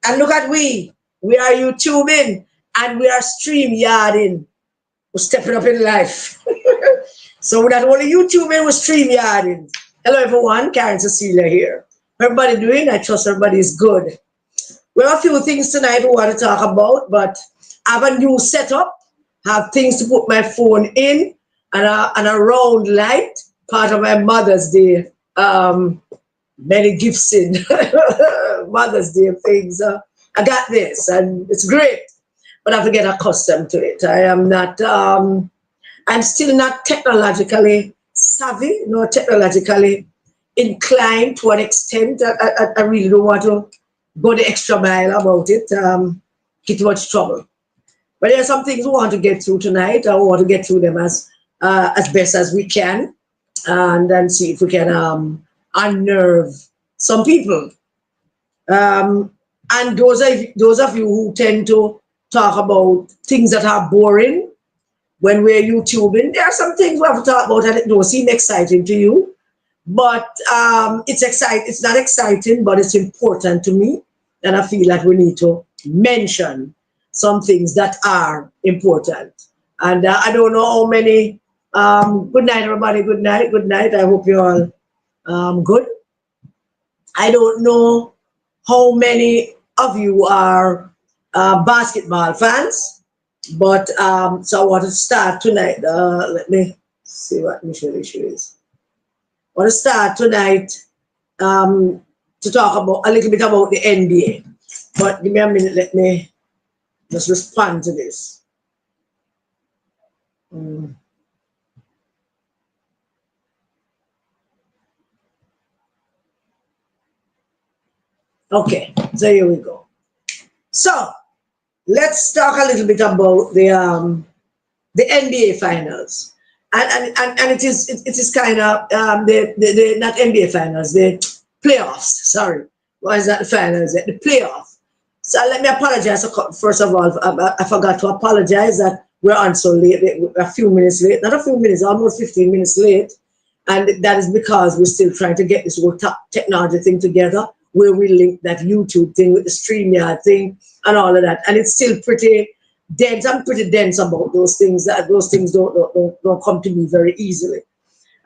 And look at we are YouTubing and we are StreamYarding. We're stepping up in life. So we're not only YouTubing, we're StreamYarding. Hello everyone, Karen Cecilia here. Everybody doing? I trust everybody is good. We have a few things tonight we want to talk about, but I have a new setup. I have things to put my phone in and a round light, part of my Mother's Day. Many gifts in Mother's Day things. I got this, and it's great, but I have to get accustomed to it. I am not. I'm still not technologically savvy, nor technologically inclined to an extent. I really don't want to go the extra mile about it. Get too much trouble. But there are some things we want to get through tonight. I want to get through them as best as we can, and then see if we can unnerve some people. And those of you who tend to talk about things that are boring when we're YouTubing, there are some things we have to talk about and it don't seem exciting to you. But it's not exciting, but it's important to me. And I feel like we need to mention some things that are important. And I don't know how many. Good night, everybody. Good night. Good night. I hope you're all good. I don't know how many of you are basketball fans, but so I want to start tonight. Let me see what Michelle issue is. I want to start tonight to talk about a little bit about the NBA. But give me a minute. Let me just respond to this. Okay, so here we go. So let's talk a little bit about the NBA finals, and it is kind of the not NBA finals, the playoffs. Sorry, why is that the finals? The playoffs. So let me apologize. First of all, I forgot to apologize that we're on so late, a few minutes late, not a few minutes, almost 15 minutes late, and that is because we're still trying to get this whole technology thing together, where we link that YouTube thing with the StreamYard thing and all of that. And it's still pretty dense. I'm pretty dense about those things. That those things don't come to me very easily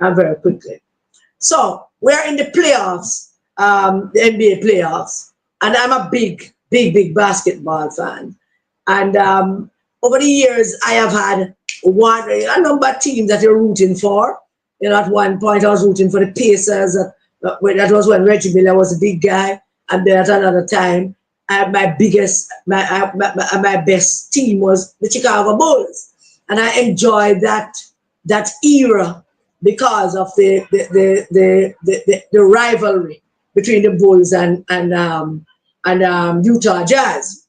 and very quickly. So we're in the playoffs, the NBA playoffs, and I'm a big basketball fan. And over the years, I have had a number of teams that you're rooting for. You know, at one point I was rooting for the Pacers. That was when Reggie Miller was a big guy, and then at another time, my best team was the Chicago Bulls, and I enjoyed that era because of the rivalry between the Bulls and Utah Jazz.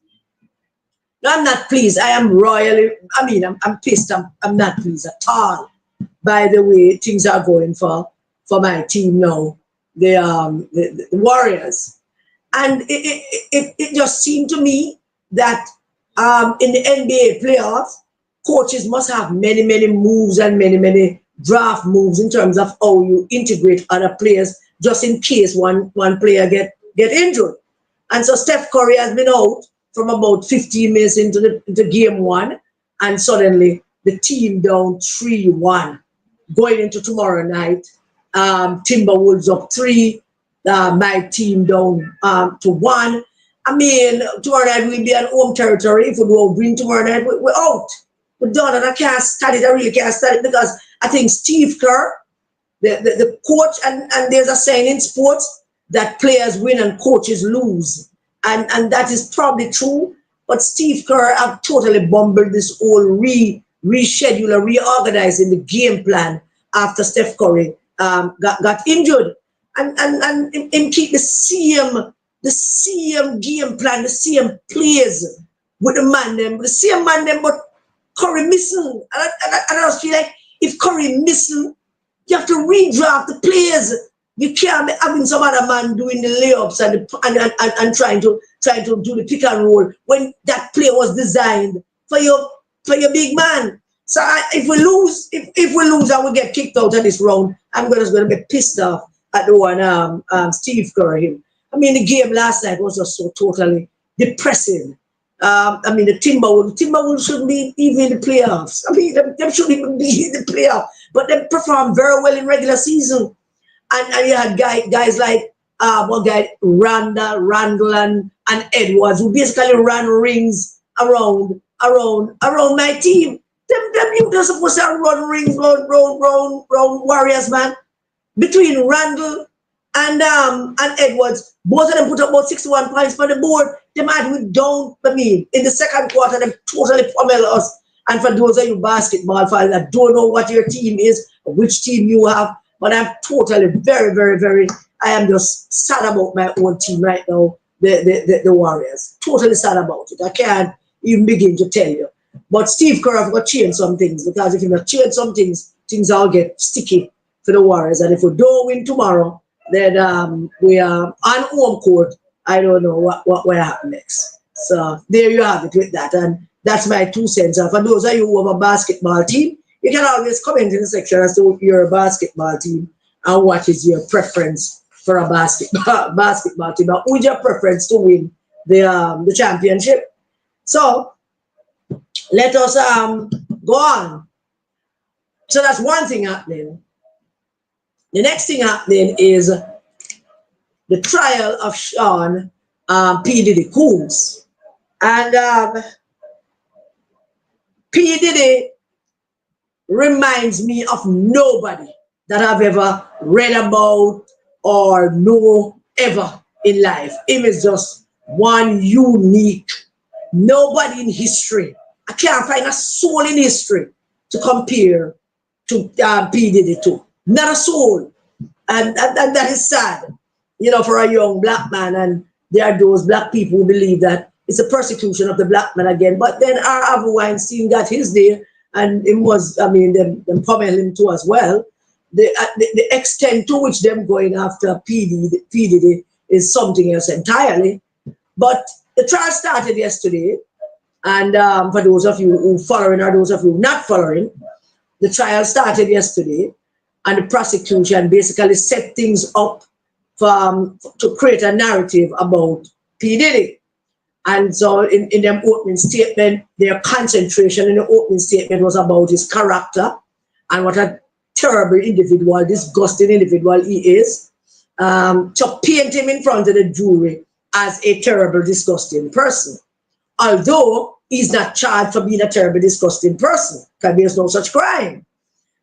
Now, I'm not pleased. I am royally. I mean, I'm pissed. I'm not pleased at all by the way things are going for my team now. The Warriors, and it just seemed to me that in the NBA playoffs, coaches must have many moves and many draft moves in terms of how you integrate other players, just in case one player get injured. And so Steph Curry has been out from about 15 minutes into game one, and suddenly the team down 3-1 going into tomorrow night. Timberwolves up 3, my team down to 1. I mean, tomorrow night we'll be on home territory. If we don't win tomorrow night, we're out. We're done, and I can't start it. I really can't start it because I think Steve Kerr, the coach, and there's a saying in sports that players win and coaches lose. And that is probably true. But Steve Kerr have totally bumbled this whole reschedule or reorganizing the game plan after Steph Curry got injured, and keep the same game plan, the same players with the same man them, but Curry missing. And I just feel like if Curry missing, you have to redraft the players. You can't be having some other man doing the layups and trying to do the pick and roll when that play was designed for your big man. So if we lose and we get kicked out of this round, I'm just going to be pissed off at the one Steve Curry. I mean, the game last night was just so totally depressing. I mean, the Timberwolves shouldn't be even in the playoffs. I mean, them shouldn't even be in the playoffs. But they performed very well in regular season. And you had guys like one guy, Randall, and Edwards, who basically ran rings around my team. Them you just supposed to run rings round Warriors, man. Between Randall and Edwards, both of them put up about 61 points for the board. They might we down, I mean, in the second quarter, they totally pummel us. And for those of you basketball fans that don't know what your team is, or which team you have, but I'm totally very, I am just sad about my own team right now, the Warriors. Totally sad about it. I can't even begin to tell you. But Steve Kerr have got to change some things, because if you not change some things, things all get sticky for the Warriors. And if we don't win tomorrow, then we are on home court. I don't know what will happen next. So there you have it with that. And that's my 2 cents. And for those of you who have a basketball team, you can always comment in the section as to your basketball team and what is your preference for a basketball team. And who's your preference to win the championship? So let us go on. So that's one thing happening. The next thing happening is the trial of Sean P. Diddy Combs. And P. Diddy reminds me of nobody that I've ever read about or know ever in life. Him is just one unique, nobody in history. I can't find a soul in history to compare to P. Diddy to. Not a soul. And that is sad, you know, for a young black man. And there are those black people who believe that it's a persecution of the black man again. But then our Harvey Weinstein got his day, and it was, I mean, them pummel him too as well. The extent to which them going after P. Diddy is something else entirely. But the trial started yesterday. And for those of you who following or those of you not following, the trial started yesterday. And the prosecution basically set things up to create a narrative about P. Diddy. And so in their opening statement, their concentration in the opening statement was about his character and what a terrible individual, disgusting individual he is, to paint him in front of the jury as a terrible, disgusting person. Although he's not charged for being a terrible, disgusting person, because there's no such crime.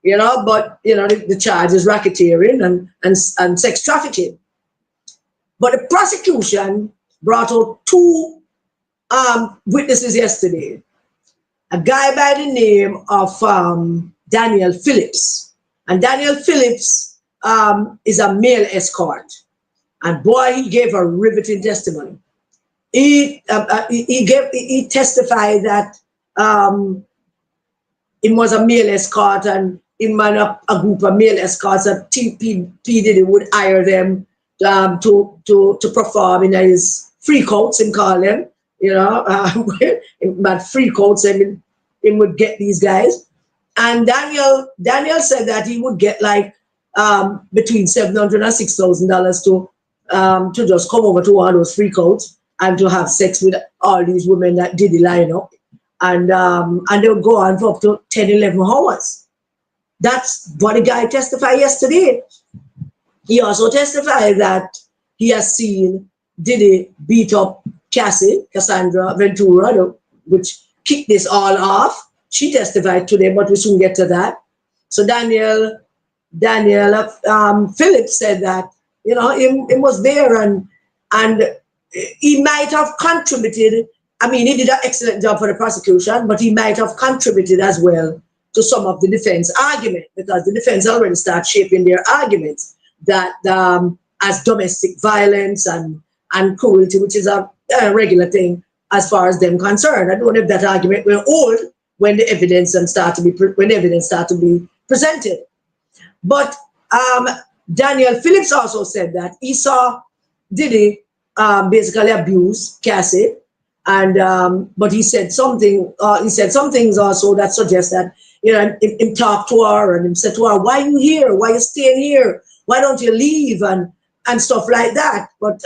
You know, but you know the charge is racketeering and sex trafficking. But the prosecution brought out 2 witnesses yesterday. A guy by the name of Daniel Phillips, and Daniel Phillips is a male escort, and boy, he gave a riveting testimony. He testified that he was a male escort, and him and a group of male escorts that P. Diddy would hire them to perform in his free coats, him call them, you know, but free coats, him would get these guys. And Daniel said that he would get like between $700 and $6,000 to just come over to one of those free coats and to have sex with all these women that did the line up. And they would go on for up to 10, 11 hours. That's what the guy testified yesterday. He also testified that he has seen Diddy beat up Cassandra Ventura, which kicked this all off. She testified today, but we soon get to that. So Daniel Phillips said that, you know, he was there and he might have contributed. I mean, he did an excellent job for the prosecution, but he might have contributed as well to some of the defense argument, because the defense already started shaping their arguments that as domestic violence and cruelty, which is a regular thing as far as them concerned. I don't know if that argument will hold when the evidence started to be presented. But Daniel Phillips also said that he saw Diddy basically abuse Cassie, and but he said something. He said some things also that suggest that, you know, him talked to her and him said to her, "Why are you here? Why are you staying here? Why don't you leave?" and stuff like that. But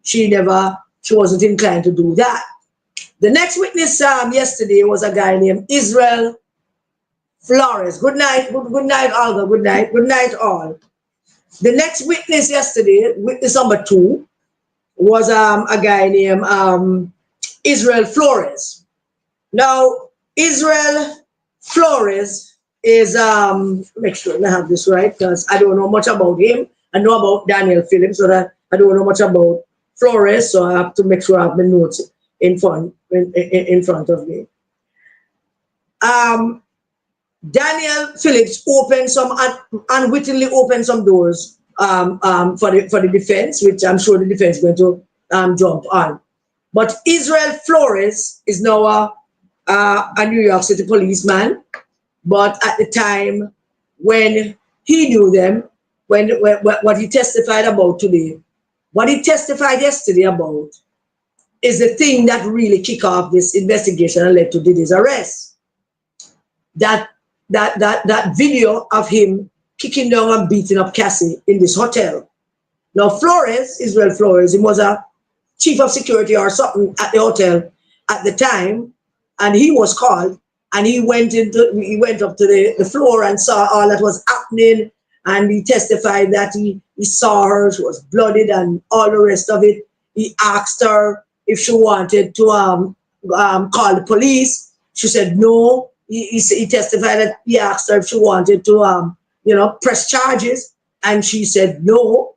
she never she wasn't inclined to do that. The next witness yesterday was a guy named Israel Flores. Good night, good night, Olga. Good night, all. The next witness yesterday, witness number 2, was a guy named Israel Flores. Now, Israel Flores is make sure I have this right because I don't know much about him. I know about Daniel Phillips, but I don't know much about Flores, so I have to make sure I have the notes in front of me. Daniel Phillips opened unwittingly opened some doors for the defense, which I'm sure the defense is going to jump on. But Israel Flores is now a New York City policeman. But at the time when he knew them, when what he testified about today, what he testified yesterday about is the thing that really kicked off this investigation and led to Diddy's arrest. That video of him kicking down and beating up Cassie in this hotel. Now Flores, Israel Flores, he was a chief of security or something at the hotel at the time, and he was called, and he went up to the floor and saw all that was happening, and he testified that he saw her, she was bloodied and all the rest of it. He asked her if she wanted to call the police. She said no. He testified that he asked her if she wanted to press charges, and she said no.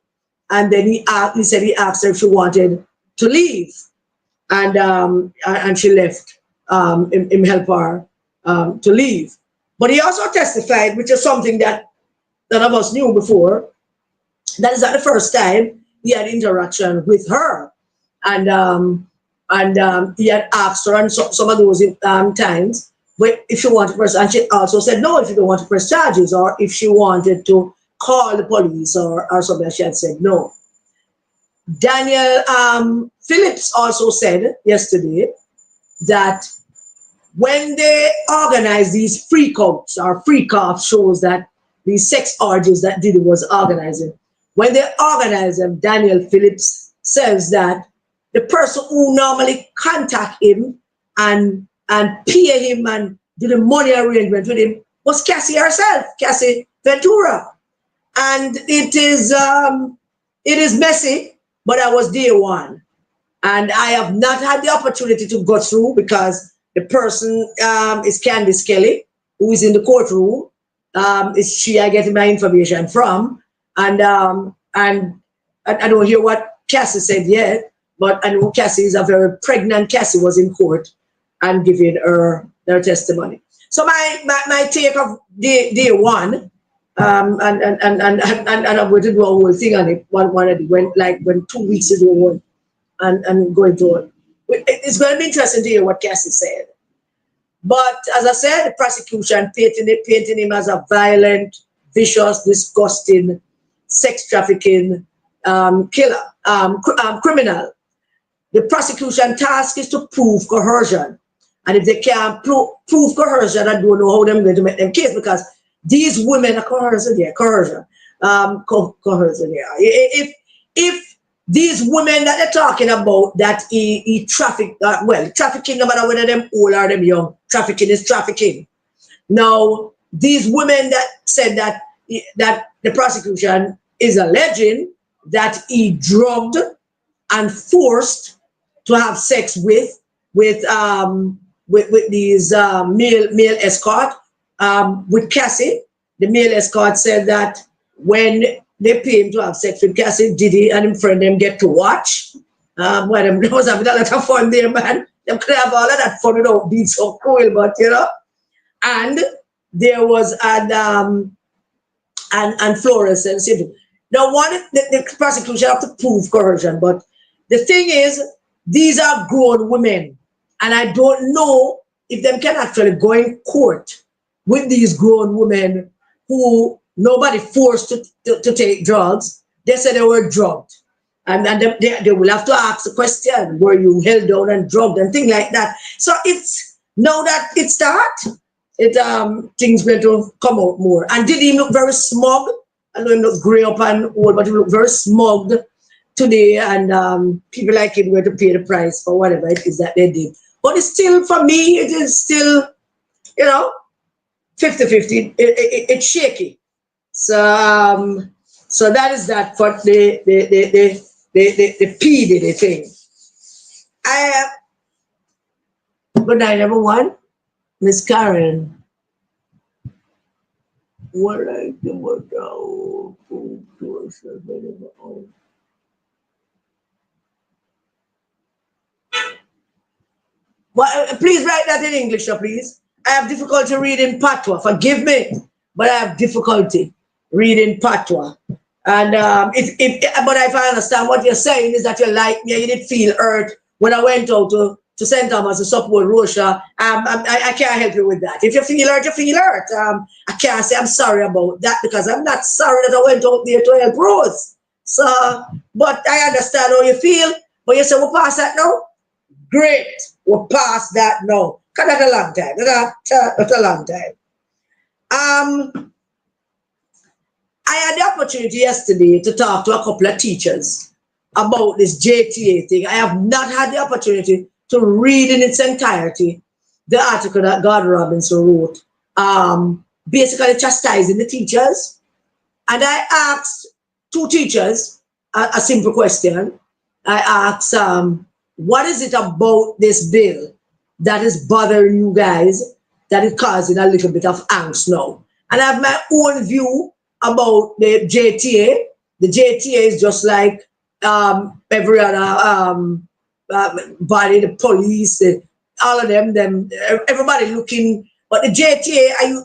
And then he said he asked her if she wanted to leave, and she left. Him help her to leave. But he also testified, which is something that none of us knew before, that is not the first time he had interaction with her, and he had asked her on some of those times. But if she wanted to press, and she also said no if you don't want to press charges, or if she wanted to call the police or something, she had said no. Daniel Phillips also said yesterday that when they organize these freak-outs or freak-off shows, that these sex orgies that Diddy was organizing, when they organize them, Daniel Phillips says that the person who normally contact him and pay him and do the money arrangement with him was Cassie herself, Cassie Ventura. And it is messy, but I was day one. And I have not had the opportunity to go through because the person is Candice Kelly, who is in the courtroom. It's she I get my information from. And I don't hear what Cassie said yet, but I know Cassie is a very pregnant. Cassie was in court and giving her their testimony. So my take of day one, and I'm going to do a whole thing on it. When 2 weeks ago, and going to it. It's going to be interesting to hear what Cassie said. But as I said, the prosecution painting him as a violent, vicious, disgusting, sex trafficking killer, criminal. The prosecution task is to prove coercion. And if they can't prove coercion, I don't know how they're going to make them case, because these women are coercion. Coercion. If these women that they're talking about, that he trafficked, trafficking, no matter whether them old or them young, trafficking is trafficking. Now, these women that said that the prosecution is alleging that he drugged and forced to have sex with these male escort, with Cassie. The male escort said that when they pay him to have sex with Cassie, Diddy and him friend them get to watch. Them was having a lot of fun there, man. Them could have all of that fun without being so cool, but And there was and Flores and Sidney. Now, the prosecution have to prove coercion, but the thing is, these are grown women, and I don't know if them can actually go in court with these grown women who nobody forced to take drugs. They said they were drugged, and they will have to ask the question: were you held down and drugged and things like that? So it's now that it starts, things going to come out more. And did he look very smug? I know him look grey up and old, but he looked very smug. today, and people like him were to pay the price for whatever it is that they did. But it's still, for me, it is still, you know, 50-50. It's shaky. So that is that for the P Diddy thing. Good night, everyone. Miss Karen. What I do about well, please write that in English, please. I have difficulty reading Patois. Forgive me, but I have difficulty reading Patois. And but if I understand what you're saying is that you like me, you did feel hurt when I went out to St. Thomas to support Russia. I can't help you with that. If you feel hurt, you feel hurt. I can't say I'm sorry about that because I'm not sorry that I went out there to help Rose. So, but I understand how you feel. But you say we'll pass that now? Great. We'll pass that now. Because that's a long time. That's a long time. I had the opportunity yesterday to talk to a couple of teachers about this JTA thing. I have not had the opportunity to read in its entirety the article that God Robinson wrote, basically chastising the teachers. And I asked two teachers a simple question. I asked, what is it about this bill that is bothering you guys that is causing a little bit of angst now? And I have my own view about the JTA. The JTA is just like every other body, the police, all of them, everybody looking. But the JTA,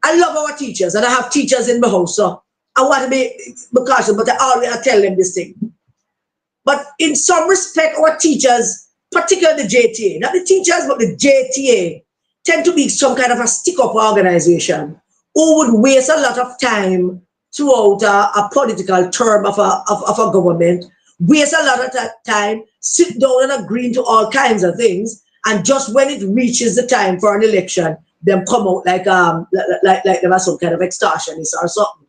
I love our teachers, and I have teachers in my house, so I want to be cautious, but I always tell them this thing. But in some respect, our teachers, particularly the JTA, not the teachers, but the JTA, tend to be some kind of a stick-up organization who would waste a lot of time throughout a political term of a government, waste a lot of time, sit down and agree to all kinds of things, and just when it reaches the time for an election, them come out like there was some kind of extortionist or something.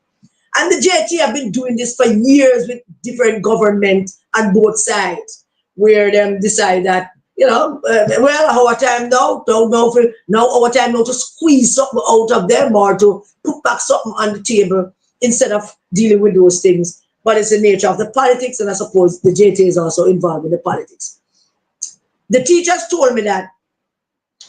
And the JT have been doing this for years with different government on both sides, where them decide that, you know, well, our time now, don't know if now our time now to squeeze something out of them or to put back something on the table instead of dealing with those things. But it's the nature of the politics, and I suppose the JT is also involved in the politics. The teachers told me that,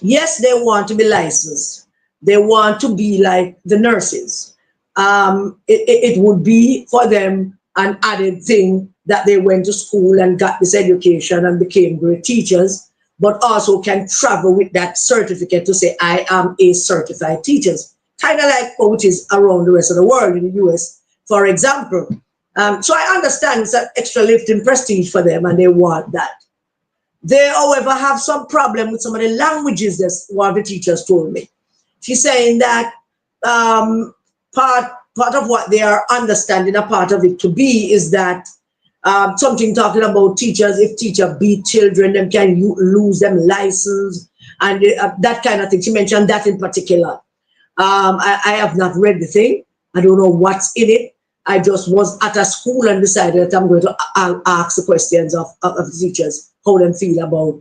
yes, they want to be licensed. They want to be like the nurses. It would be for them an added thing that they went to school and got this education and became great teachers, but also can travel with that certificate to say, I am a certified teacher. Kind of like what is around the rest of the world in the US, for example. So I understand it's an extra lift in prestige for them, and they want that. They, however, have some problem with some of the languages that one of the teachers told me. She's saying that part of what they are understanding, a part of it to be, is that something talking about teachers, if teacher beat children, them can lose them license, and that kind of thing. She mentioned that in particular. I have not read the thing. I don't know what's in it. I just was at a school and decided that I'm going to ask the questions of the teachers, how they feel about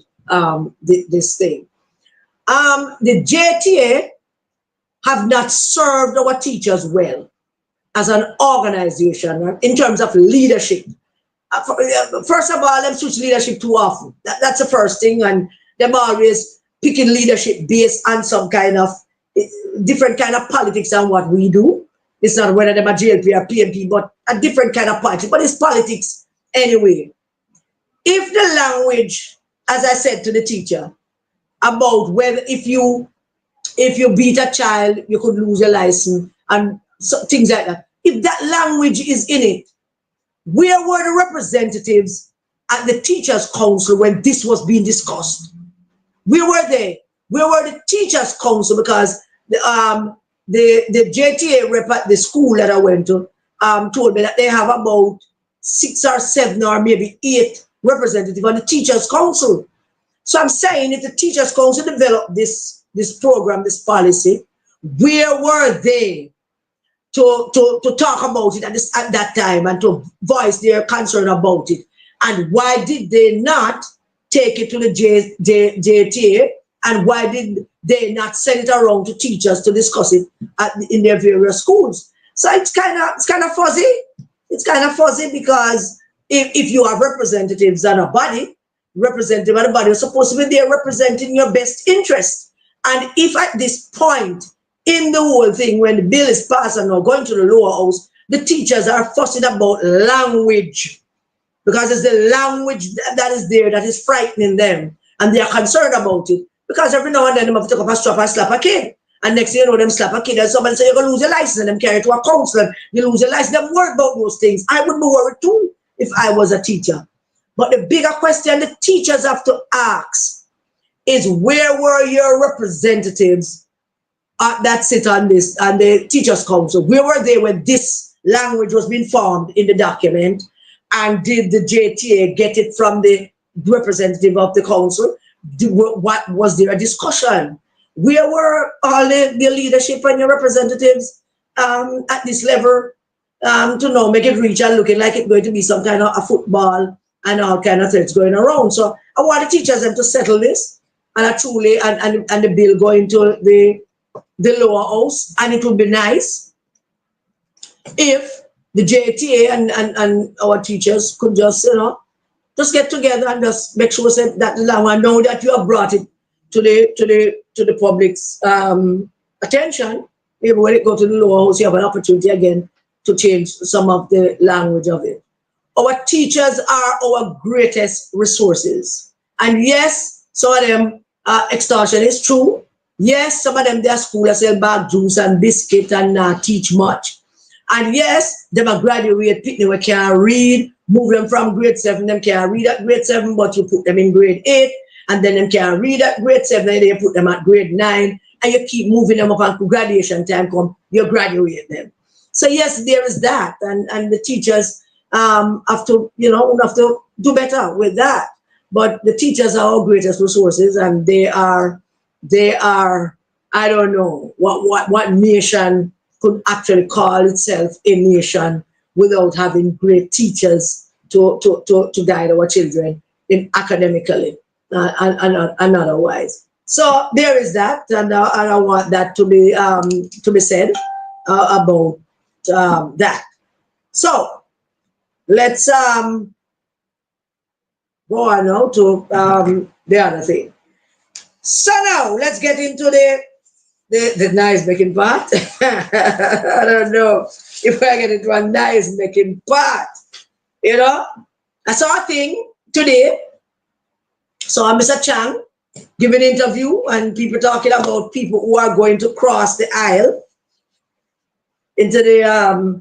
this thing. The JTA have not served our teachers well as an organization in terms of leadership. First of all, them switch leadership too often. That's the first thing, and them always picking leadership based on some kind of different kind of politics than what we do. It's not whether they're a JLP or PMP, but a different kind of politics. But it's politics anyway. If the language, as I said to the teacher, about whether if you beat a child, you could lose your license and so, things like that. If that language is in it, where were the representatives at the Teachers' Council when this was being discussed? Where were they? Where were the Teachers' Council? Because the JTA rep at the school that I went to told me that they have about 6 or 7 or maybe 8 representatives on the Teachers' Council. So I'm saying if the Teachers' Council developed this program, this policy, where were they? to talk about it at that time and to voice their concern about it? And why did they not take it to the JTA? And why did they not send it around to teachers to discuss it in their various schools? So it's kind of fuzzy. It's kind of fuzzy because if you have representatives and a body, representative and a body are supposed to be there representing your best interest. And if at this point in the whole thing, when the bill is passed and now going to the lower house, the teachers are fussing about language, because it's the language that is there that is frightening them, and they are concerned about it. Because every now and then they have to take up a strap and slap a kid. And next thing you know, them slap a kid and somebody say you're going to lose your license, and them carry it to a counselor. You lose your license. Them worry about those things. I would be worried too if I was a teacher. But the bigger question the teachers have to ask is, where were your representatives that sit on this and the teachers council? Where were they when this language was being formed in the document? And did the JTA get it from the representative of the council? What was there a discussion? Where were all the leadership and your representatives at this level to know, make it reach and looking like it's going to be some kind of a football and all kind of things going around? So I want the teachers them to settle this and truly and the bill going to the lower house. And it would be nice if the JTA and our teachers could just, just get together and just make sure that I know that you have brought it to the public's attention. Maybe when it goes to the lower house, you have an opportunity again to change some of the language of it. Our teachers are our greatest resources. And yes, some of them extortion is true. Yes, some of them their school sell bag juice and biscuit and teach much. And yes, them a graduate people we can't read, move them from grade 7, them can't read at grade 7, but you put them in grade 8, and then them can't read at grade 7, and then you put them at grade 9, and you keep moving them up until graduation time come, you graduate them. So yes, there is that, and the teachers have to, have to do better with that. But the teachers are our greatest resources, and they are, I don't know what nation could actually call itself a nation without having great teachers to guide our children in academically and otherwise. So there is that, and I want that to be said about that. So let's go on now to the other thing. So now let's get into the nice making part. I don't know if I get into a nice making part. I saw a thing today. Saw Mr. Chang give an interview and people talking about people who are going to cross the aisle into the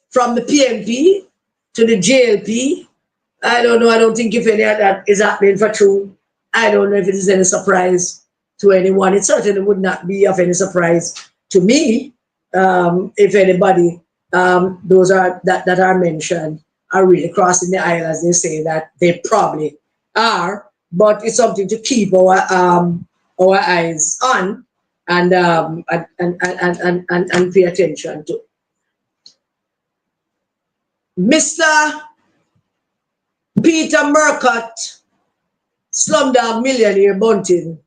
from the PNP to the JLP. I don't know. I don't think if any of that is happening for true. I don't know if it is any surprise to anyone. It certainly would not be of any surprise to me if anybody those that are mentioned are really crossing the aisle, as they say that they probably are. But it's something to keep our eyes on and pay attention to. Mr. Peter Murcott, Slumdog Millionaire Bunting,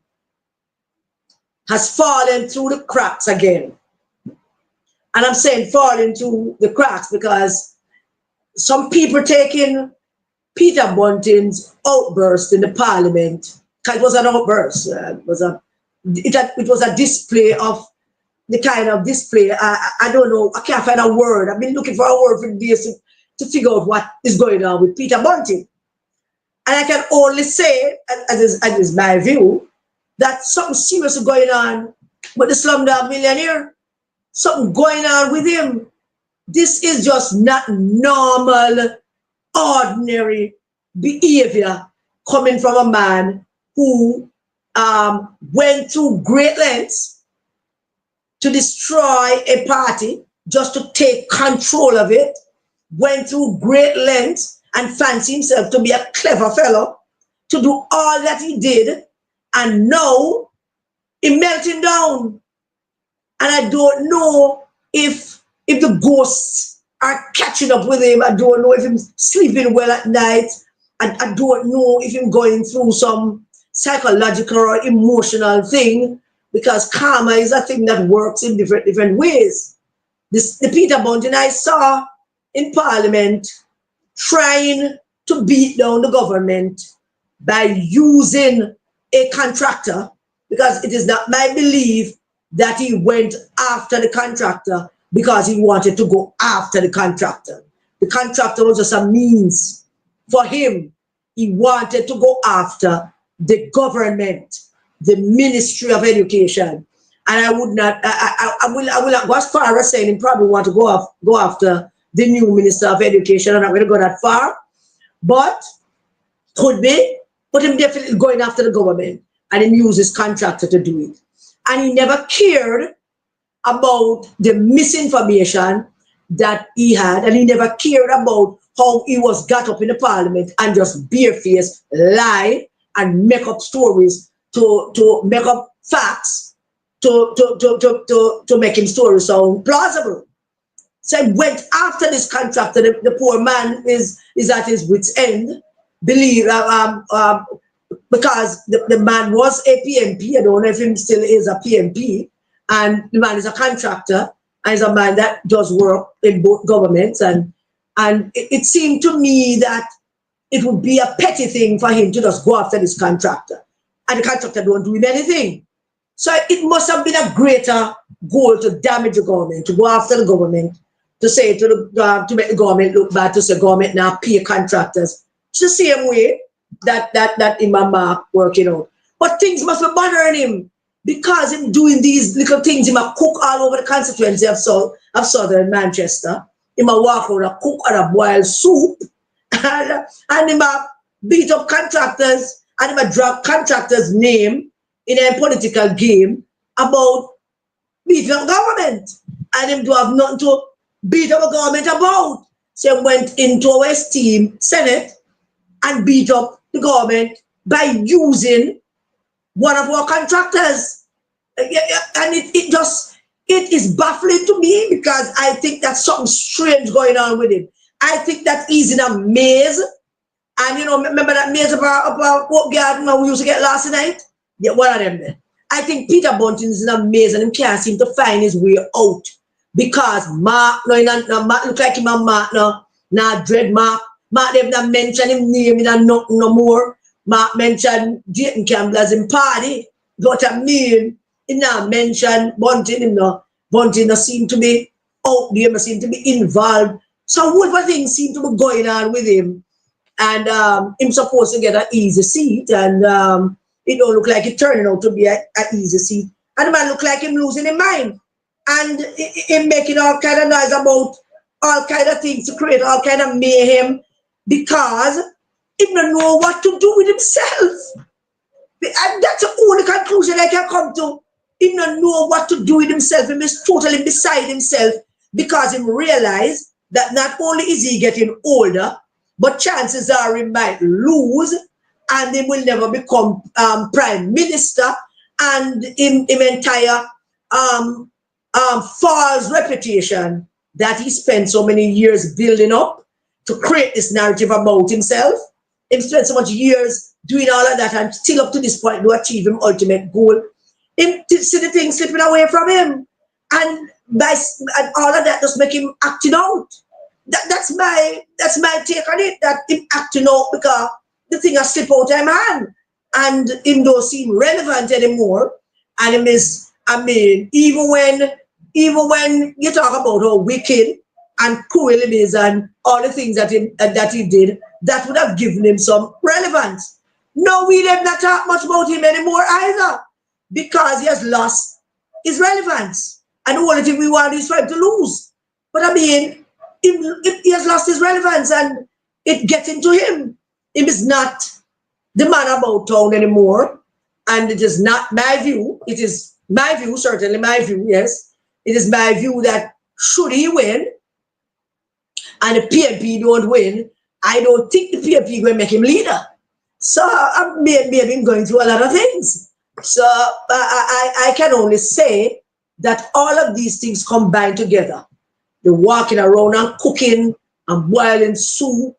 has fallen through the cracks again. And I'm saying falling through the cracks because some people taking Peter Bunting's outburst in the parliament, because it was an outburst, it was a display of the kind of display, I don't know, I can't find a word. I've been looking for a word for this to figure out what is going on with Peter Bunting. And I can only say, as is my view, that something serious is going on with the Slumdog Millionaire. Something going on with him. This is just not normal, ordinary behavior coming from a man who went through great lengths to destroy a party just to take control of it, went through great lengths and fancied himself to be a clever fellow, to do all that he did, and now he's melting down. And I don't know if the ghosts are catching up with him. I don't know if he's sleeping well at night. I don't know if he's going through some psychological or emotional thing, because karma is a thing that works in different ways. The Peter Bunting I saw in Parliament trying to beat down the government by using a contractor, because it is not my belief that he went after the contractor because he wanted to go after the contractor. The contractor was just a means for him. He wanted to go after the government, the Ministry of Education. And I would not, I will not go as far as saying he probably want to go after the new Minister of Education. I'm not going to go that far, but could be, but him definitely going after the government, and he used his contractor to do it. And he never cared about the misinformation that he had, and he never cared about how he was got up in the Parliament and just barefaced lie and make up stories to make up facts to make him story sound plausible. So he went after this contractor. The poor man is at his wit's end. Because the man was a PMP. I don't know if he still is a PMP, and the man is a contractor, and is a man that does work in both governments. And it seemed to me that it would be a petty thing for him to just go after this contractor, and the contractor don't do him anything. So it must have been a greater goal to damage the government, to go after the government, to say to make the government look bad, to say government now pay contractors. It's the same way that Imam Mark working out. But things must be bothering him, because him doing these little things. He might cook all over the constituency of southern Manchester. He might walk out and cook or a boil soup, and he might beat up contractors, and he might drag contractors' name in a political game about beating up government, and him to have nothing to beat up a government about. So he went into our esteemed Senate and beat up the government by using one of our contractors. And it is baffling to me, because I think that's something strange going on with him. I think that he's in a maze. And remember that maze about what garden we used to get last night? Yeah, one of them there. I think Peter Bunting is in a maze, and he can't seem to find his way out, because Mark Mark look like him, and Mark now dread Mark. Mark they've not mentioned him name no more. Mark mentioned Jamaican Campbell as in party. What I mean, he now mentioned Bunting. Bunting seem to be out there, seem to be involved. So what things seem to be going on with him, and him supposed to get an easy seat, and it don't look like it turning out to be an easy seat. And the man look like him losing his mind, and him making all kind of noise about all kind of things to create all kind of mayhem, because he don't know what to do with himself. And that's the only conclusion I can come to. He don't know what to do with himself. He is totally beside himself, because he realized that not only is he getting older, but chances are he might lose, and he will never become prime minister, and in entire false reputation that he spent so many years building up to create this narrative about himself. He spent so much years doing all of that, and still up to this point to achieve his ultimate goal. Him to see the thing slipping away from him, and all of that just make him acting out. That's my take on it. That him acting out because the thing has slipped out of his hand, and him don't seem relevant anymore. And him is, I mean, even when you talk about how wicked and cruel he is, and all the things that he did, that would have given him some relevance. No, we did not talk much about him anymore either, because he has lost his relevance, and the only thing we want is for him to lose. But I mean, he has lost his relevance, and it gets into him. He is not the man about town anymore, and it is not my view. It is my view, certainly my view, yes. It is my view that should he win, and the PNP don't win, I don't think the PNP will make him leader. So maybe him going through a lot of things. So I can only say that all of these things combine together. They're walking around and cooking and boiling soup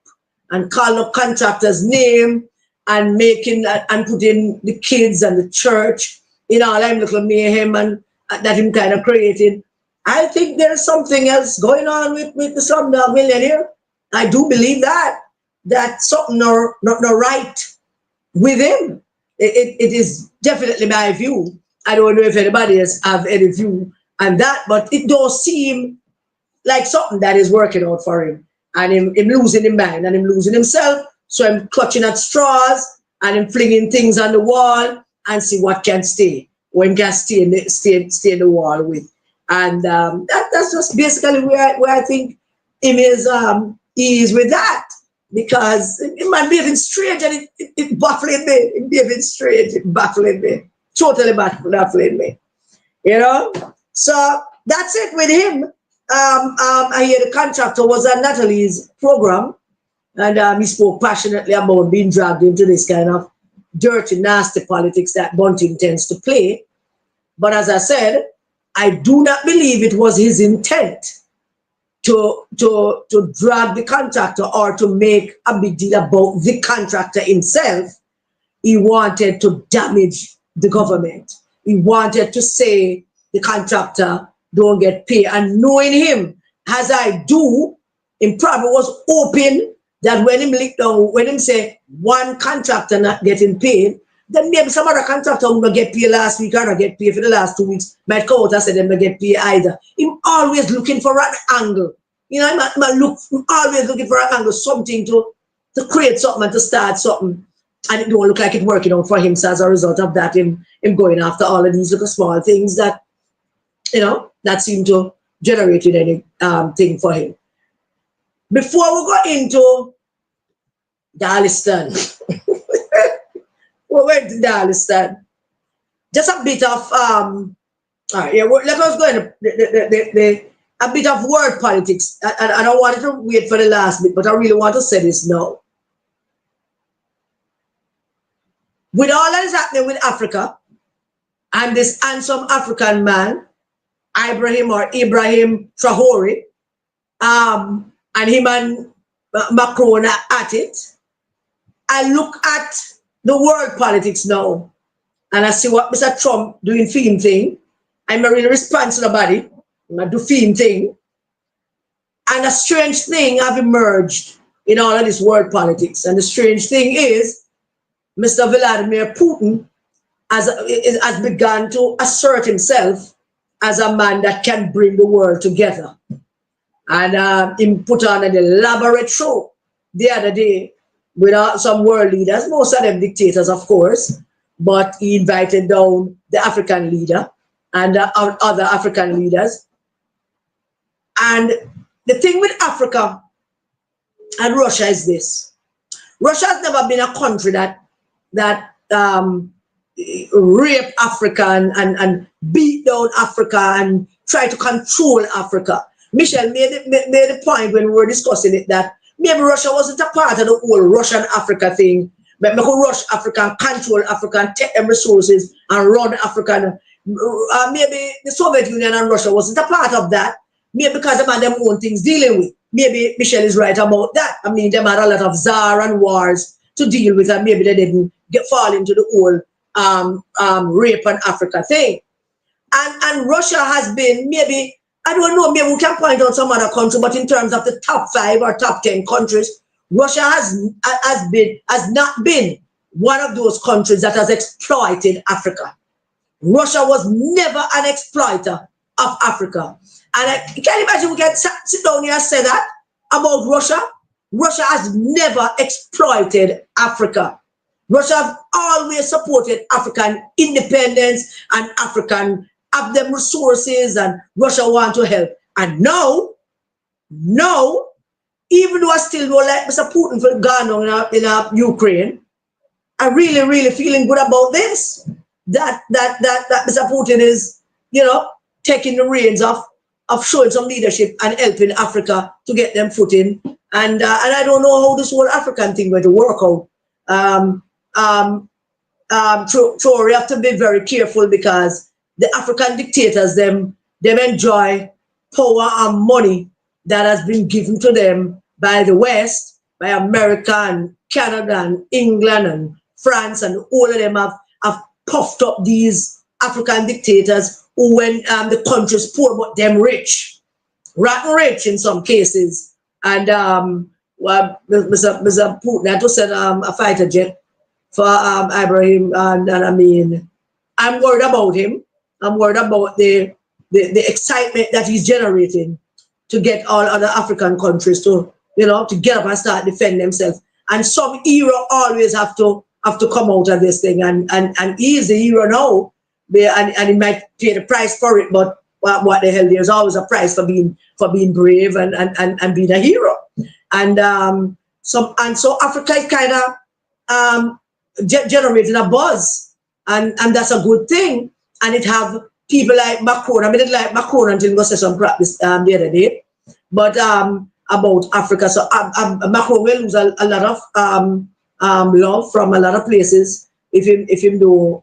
and calling up contractors' name and making and putting the kids and the church in all them little mayhem and that him kind of created. I think there's something else going on with the Slumdog Millionaire. I do believe that something not right with him. It is definitely my view. I don't know if anybody else have any view on that, but it does seem like something that is working out for him. And him losing his mind and him losing himself. So I'm clutching at straws and him flinging things on the wall and see what can stay. When can stay in the wall with. And that's just basically where I think him is he is with that. Because it might be even strange and it baffling me. It behaving strange, it baffling me. Totally baffling me. You know? So that's it with him. I hear the contractor was at Natalie's program and he spoke passionately about being dragged into this kind of dirty, nasty politics that Bunting tends to play. But as I said, I do not believe it was his intent to drag the contractor or to make a big deal about the contractor himself. He wanted to damage the government. He wanted to say the contractor don't get paid. And knowing him, as I do, him probably was hoping that when him lick down, when him say one contractor not getting paid, then maybe some other contractor will get paid last week or not get paid for the last 2 weeks. Might come out and say them not get paid either. Him always looking for an angle. You know, him always looking for an angle, something to create something and to start something. And it don't look like it working out for him. So as a result of that, him going after all of these little small things that, you know, that seem to generate any thing for him. Before we go into Darliston, we went to Darliston. Just a bit of all right, yeah. Let us go into a bit of word politics. I don't want to wait for the last bit, but I really want to say this now. With all that is happening with Africa and this handsome African man, Ibrahim Traore, and him and Macron at it, I look at the world politics now and I see what Mr. Trump doing theme thing. I'm not really respond to nobody. I do theme thing. And a strange thing have emerged in all of this world politics. And the strange thing is Mr. Vladimir Putin has begun to assert himself as a man that can bring the world together. And he put on an elaborate show the other day with some world leaders, most of them dictators, of course, but he invited down the African leader and other African leaders. And the thing with Africa and Russia is this. Russia has never been a country that rape Africa and beat down Africa and try to control Africa. Michelle made the point when we were discussing it that maybe Russia wasn't a part of the whole Russian Africa thing, but we could rush Africa and control Africa and take them resources and run Africa. Maybe the Soviet Union and Russia wasn't a part of that, maybe because they had their own things dealing with. Maybe Michelle is right about that. I mean, they had a lot of czar and wars to deal with, and maybe they didn't fall into the whole rape and Africa thing. And Russia has been maybe, I don't know, maybe we can point out some other country, but in terms of the top 5 or top 10 countries, Russia has not been one of those countries that has exploited Africa. Russia was never an exploiter of Africa. And I can't imagine we can sit down here and say that about Russia. Russia has never exploited Africa. Russia has always supported African independence and African have them resources, and Russia want to help. And now, even though I still don't like Mr. Putin for going on in Ukraine, I'm really, really feeling good about this. That Mr. Putin is, you know, taking the reins of showing some leadership and helping Africa to get them footing. And I don't know how this whole African thing going to work out. So we have to be very careful because the African dictators, them enjoy power and money that has been given to them by the West, by America and Canada and England and France, and all of them have puffed up these African dictators who, when the country's poor, but them rich, rotten rich in some cases. And well, Mr. Putin had to send a fighter jet for Ibrahim, and I mean, I'm worried about him. I'm worried about the excitement that he's generating to get all other African countries to, you know, to get up and start defending themselves. And some hero always have to come out of this thing, and he is the hero now, and he might pay the price for it, but what the hell, there's always a price for being brave and being a hero. And so Africa is kind of generating a buzz, and that's a good thing. And it have people like Macron. I mean, it like Macron until he go say some practice the other day, but about Africa. So Macron will lose a lot of love from a lot of places if him do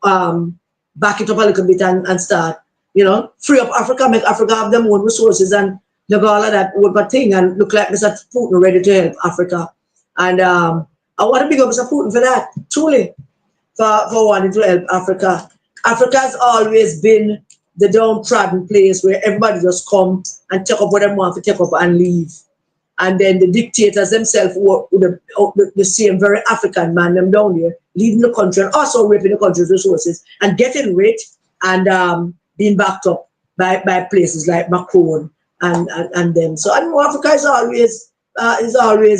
back it up a little bit and start, you know, free up Africa, make Africa have their own resources and look all of that whole thing, and look like Mr. Putin ready to help Africa. And I want to big up Mr. Putin for that, truly, for wanting to help Africa. Africa has always been the downtrodden place where everybody just come and take up what they want to take up and leave. And then the dictators themselves work with the same very African man, them down there, leading the country and also raping the country's resources and getting rich and being backed up by places like Macron and them. So I know Africa is always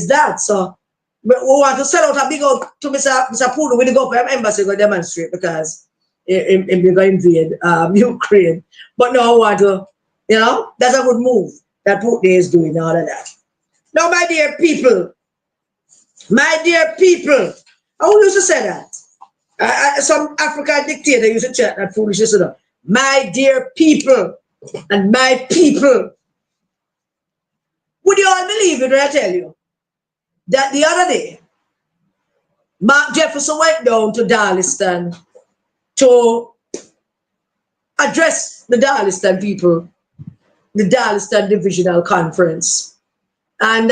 that. So we want to sell out a big out to Mr. Putin when he go for him embassy to demonstrate because he's going to invade Ukraine. But no, I want to, you know, that's a good move that Putin is doing, all of that. Now, my dear people, I used to say that. Some African dictator used to chat that foolishness. My dear people and my people. Would you all believe it when I tell you that the other day, Mark Jefferson went down to Darliston to address the Darliston people, the Darliston Divisional Conference. And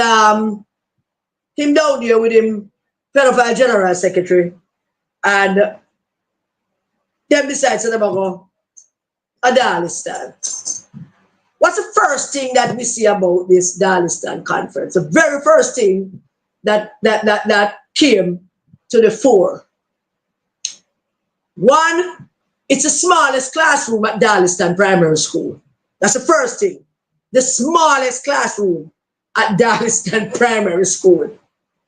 him down there with him, pedophile general secretary, and them decides to go a Darliston. What's the first thing that we see about this Darliston conference? The very first thing that came to the fore. One, it's the smallest classroom at Darliston Primary School. That's the first thing. The smallest classroom at Darliston Primary School.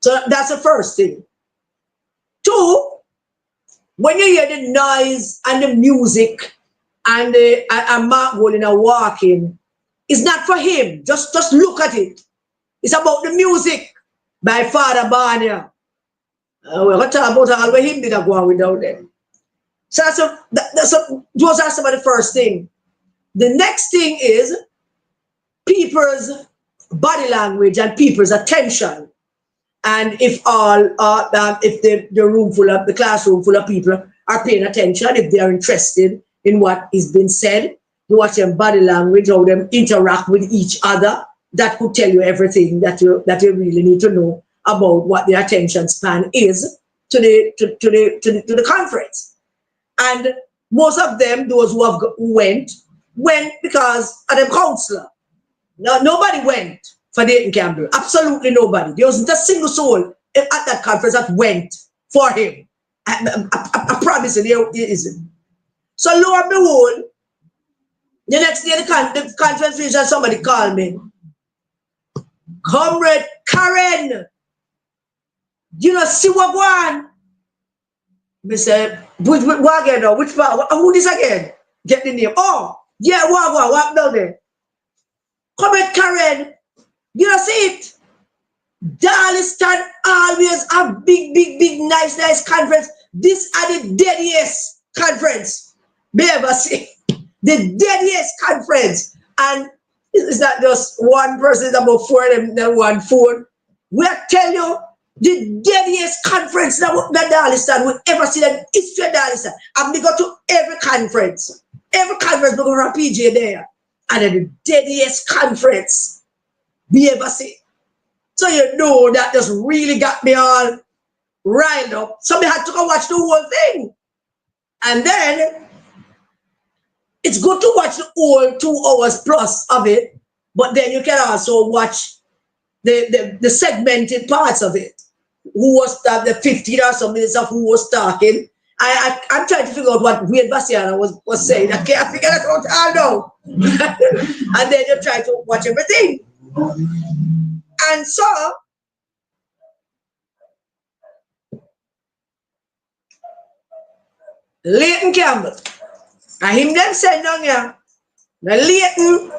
So that's the first thing. Two, when you hear the noise and the music and Mark going and walking, it's not for him. Just look at it. It's about the music by Father Barnia. We're going to talk about how him did go on without them. So those are some of the first thing. The next thing is people's body language and people's attention. And if if the room full of, the classroom full of people are paying attention, if they are interested in what is being said, you watch their body language, how them interact with each other, that could tell you everything that you really need to know about what the attention span is to the conference. And most of them, those who went because of the counselor. No, nobody went for Dayton Campbell. Absolutely nobody. There wasn't a single soul at that conference that went for him. I promise you, there isn't. So lo and behold, the next day the conference finished and somebody called me. Comrade Karen, you know, see what going? I said, what again now? Which part? Who this again? Get the name. Oh, yeah, what down there? Comrade Karen, you know, see it? Darliston always a big, nice conference. This are the deadiest conference we ever see. The deadiest conference. And it's not just one person, it's about four of them, one phone. We'll tell you the deadiest conference that Darliston will ever see in the history of Darliston. And we go to every conference. every conference because of PJ there. And then the Deadiest conference we ever see. So you know that just really got me all riled up. So we had to go watch the whole thing. And then it's good to watch the whole 2 hours plus of it, but then you can also watch the segmented parts of it. Who was the 15 or some minutes of who was talking. I'm trying to figure out what Wade Bassiana was saying. I can't figure that out all now. And then you try to watch everything. And so Leighton Campbell. And him them said down here. Now Leighton,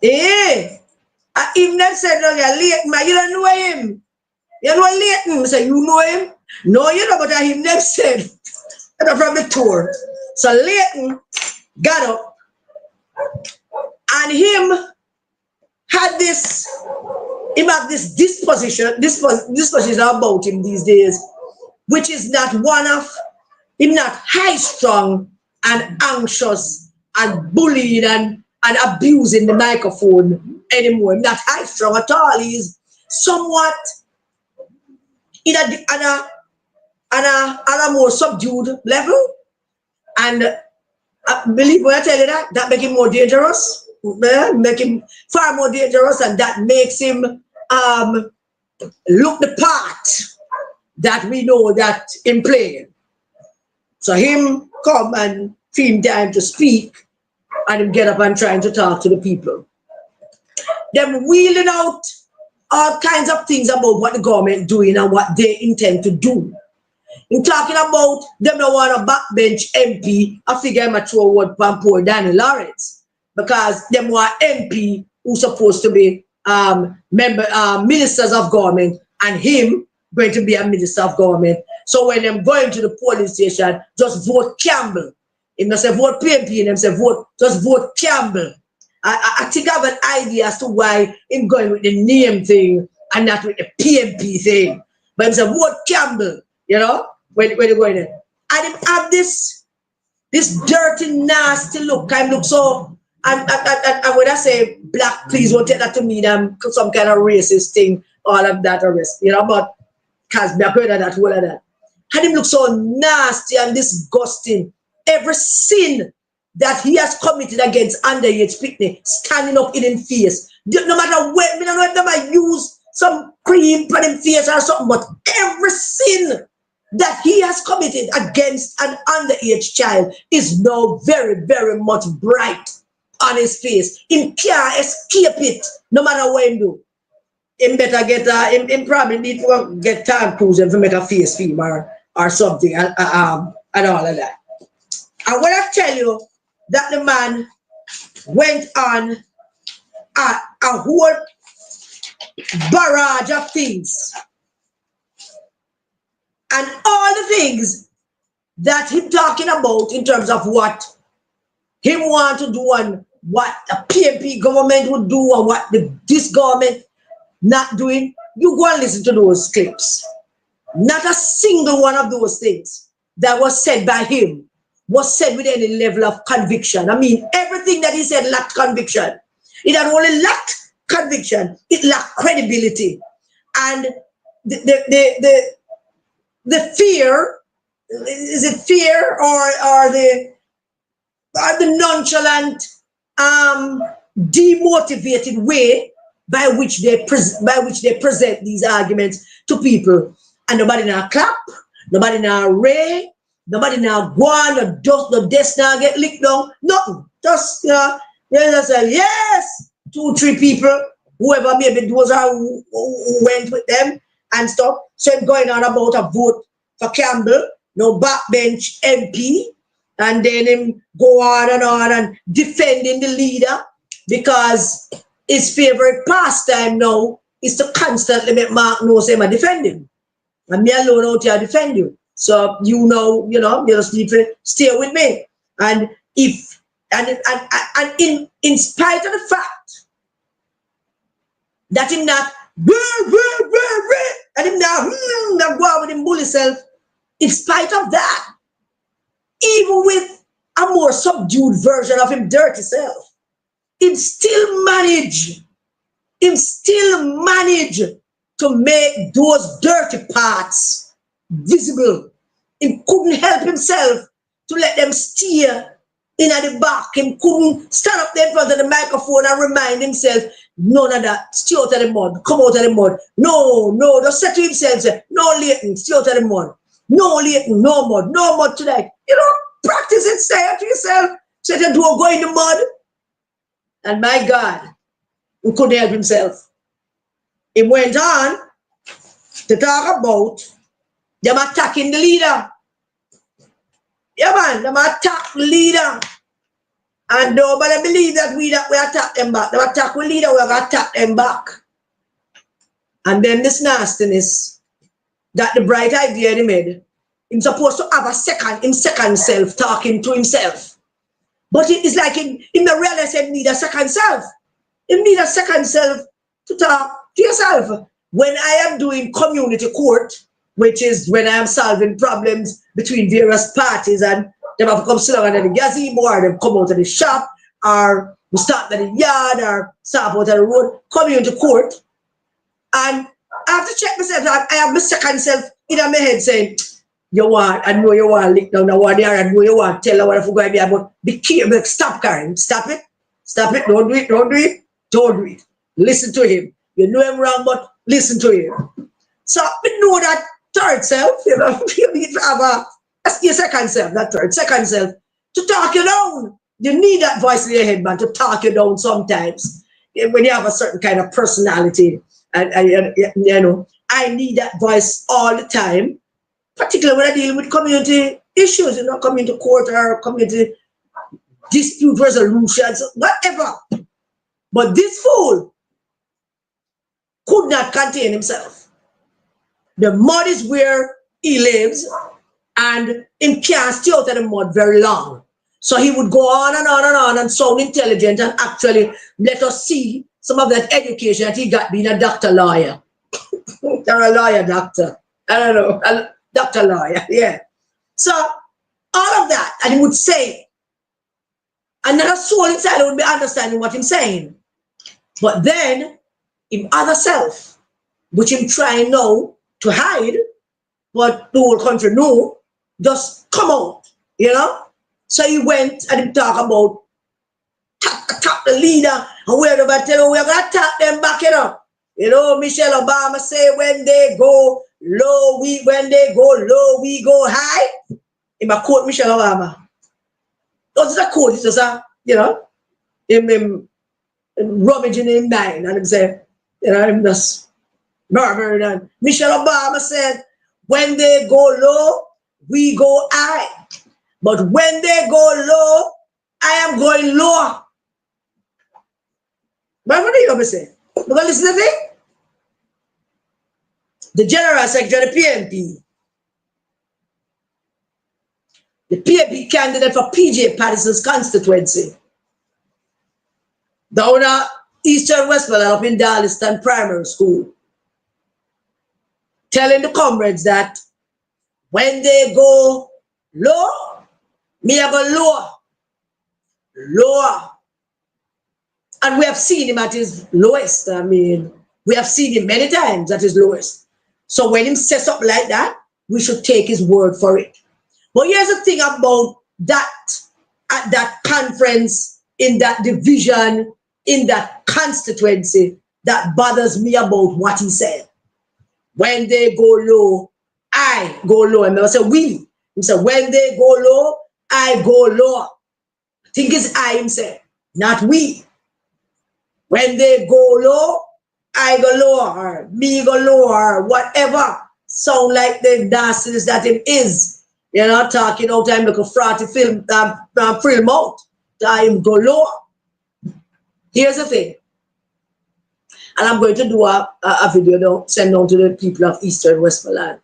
him them said down here, Leighton, man, you don't know him. You know Leighton? I say, you know him? No, you know, but him them said from the tour. So Leighton got up and him had this, him have this disposition about him these days, which is not one of him not high strung and anxious and bullying and abusing the microphone anymore. Him not high strung at all. He's somewhat in a more subdued level. And believe when I tell you that make him more dangerous. Make him far more dangerous, and that makes him look the part that we know that him playing. So him come and feel time to speak, and him get up and trying to talk to the people. Them wheeling out all kinds of things about what the government doing and what they intend to do. In talking about them don't want a backbench MP, I figure I'm a throw word from poor Danny Lawrence, because them want MP who's supposed to be ministers of government, and him going to be a minister of government. So when them going to the polling station, just vote Campbell. If they say vote PMP, and them say just vote Campbell. I think I have an idea as to why him going with the name thing and not with the PMP thing. But him say vote Campbell, you know, when they're going there. And him have this dirty, nasty look. Kind of look so, and when I say black, please don't take that to mean some kind of racist thing, all of that arrest, you know, but because I've heard of that, all of that. And him look so nasty and disgusting. Every sin that he has committed against underage picnic, standing up in his face. No matter what, I don't know if they might use some cream on his face or something, but every sin that he has committed against an underage child is now very, very much bright on his face. He can't escape it, no matter what he do. He better get, him probably need to get Tom Cruise and to make a face film or something, and all of that. And when I tell you that the man went on a whole barrage of things, and all the things that he's talking about in terms of what he want to do and what the PMP government would do and what this government not doing, you go and listen to those clips. Not a single one of those things that was said by him was said with any level of conviction. I mean, everything that he said lacked conviction. It had only lacked conviction. It lacked credibility. And the fear, is it fear or the nonchalant, demotivated way by which they present these arguments to people, and nobody now clap, nobody now ray, nobody now go on, the desk now get licked down, nothing. Just they just say yes, 2-3 people, whoever maybe those are who went with them and stuff. So I'm going on about a vote for Campbell, no backbench MP, and then him go on and defending the leader, because his favorite pastime now is to constantly make Mark know say I defend him. And me alone out here defend you. So you just need to stay with me. And if in spite of the fact that him not and him now go out with him bully self, in spite of that, even with a more subdued version of him dirty self. Him still manage to make those dirty parts visible. He couldn't help himself to let them steer in at the back. He couldn't stand up there in front of the microphone and remind himself, none of that, stay out of the mud, come out of the mud. No, just say to himself, say, no Leighton, stay out of the mud. No Leighton, no mud tonight. You know, practice it, say it to yourself. Say that don't go in the mud. And my God, he couldn't help himself. He went on to talk about them attacking the leader. Yeah, man, them attack the leader. And nobody believe that we attack them back. They attack the leader, we have attack them back. And then this nastiness, that the bright idea he made, he's supposed to have a second self talking to himself. But it's like him the realize he need a second self. He need a second self to talk to yourself. When I am doing community court, which is when I am solving problems between various parties and they have to come sit down at the gazebo or they come out of the shop or we start at the yard or start out of the road, community court. And I have to check myself. I have my second self in my head saying, I know you want to lick down the one there, I know you want to tell her what I'm going to be, but be careful, stop Karen, stop it, don't do it. Listen to him. You know him wrong, but listen to him. So we know that third self, you know, you need to have your second self, not third, second self, to talk you down. You need that voice in your head, man, to talk you down sometimes. When you have a certain kind of personality, and you know, I need that voice all the time, particularly when I deal with community issues, you know, community court or community dispute resolutions, whatever. But this fool could not contain himself. The mud is where he lives, and him can't stay out of the mud very long. So he would go on and on and on and sound intelligent and actually let us see some of that education that he got being a doctor lawyer. Or a lawyer doctor. I don't know. A doctor lawyer, yeah. So all of that, and he would say, and then a soul inside would be understanding what he's saying. But then, him other self, which him trying now to hide, but the whole country knew, just come out, you know? So he went and he talked about attack the leader, and we're about to tell you, we're going to attack them back, you know? You know, Michelle Obama say, when they go low, we go high. In my quote, Michelle Obama. That's a quote, it's just a, you know, him rummaging in mind, and him say, you know, him just murmuring. And Michelle Obama said, when they go low, we go high. But when they go low, I am going lower. But what do you ever say? You gonna listen to the thing? The General Secretary of the PNP, the PNP candidate for PJ Patterson's constituency, down at Eastern Westmoreland up in Darliston Primary School, telling the comrades that when they go low, me I go lower. And we have seen him at his lowest. I mean, we have seen him many times at his lowest. So when he says something like that, we should take his word for it. But here's the thing about that, at that conference, in that division, in that constituency, that bothers me about what he said. When they go low, I go low. And I say we. He said, when they go low, I go lower. I think it's I himself, not we. When they go low, I go lower, me go lower, whatever. Sound like the nastiness that it is. You know, talking all time like a frothy film out. Time go lower. Here's the thing. And I'm going to do a video now, send on to the people of Eastern Westmoreland.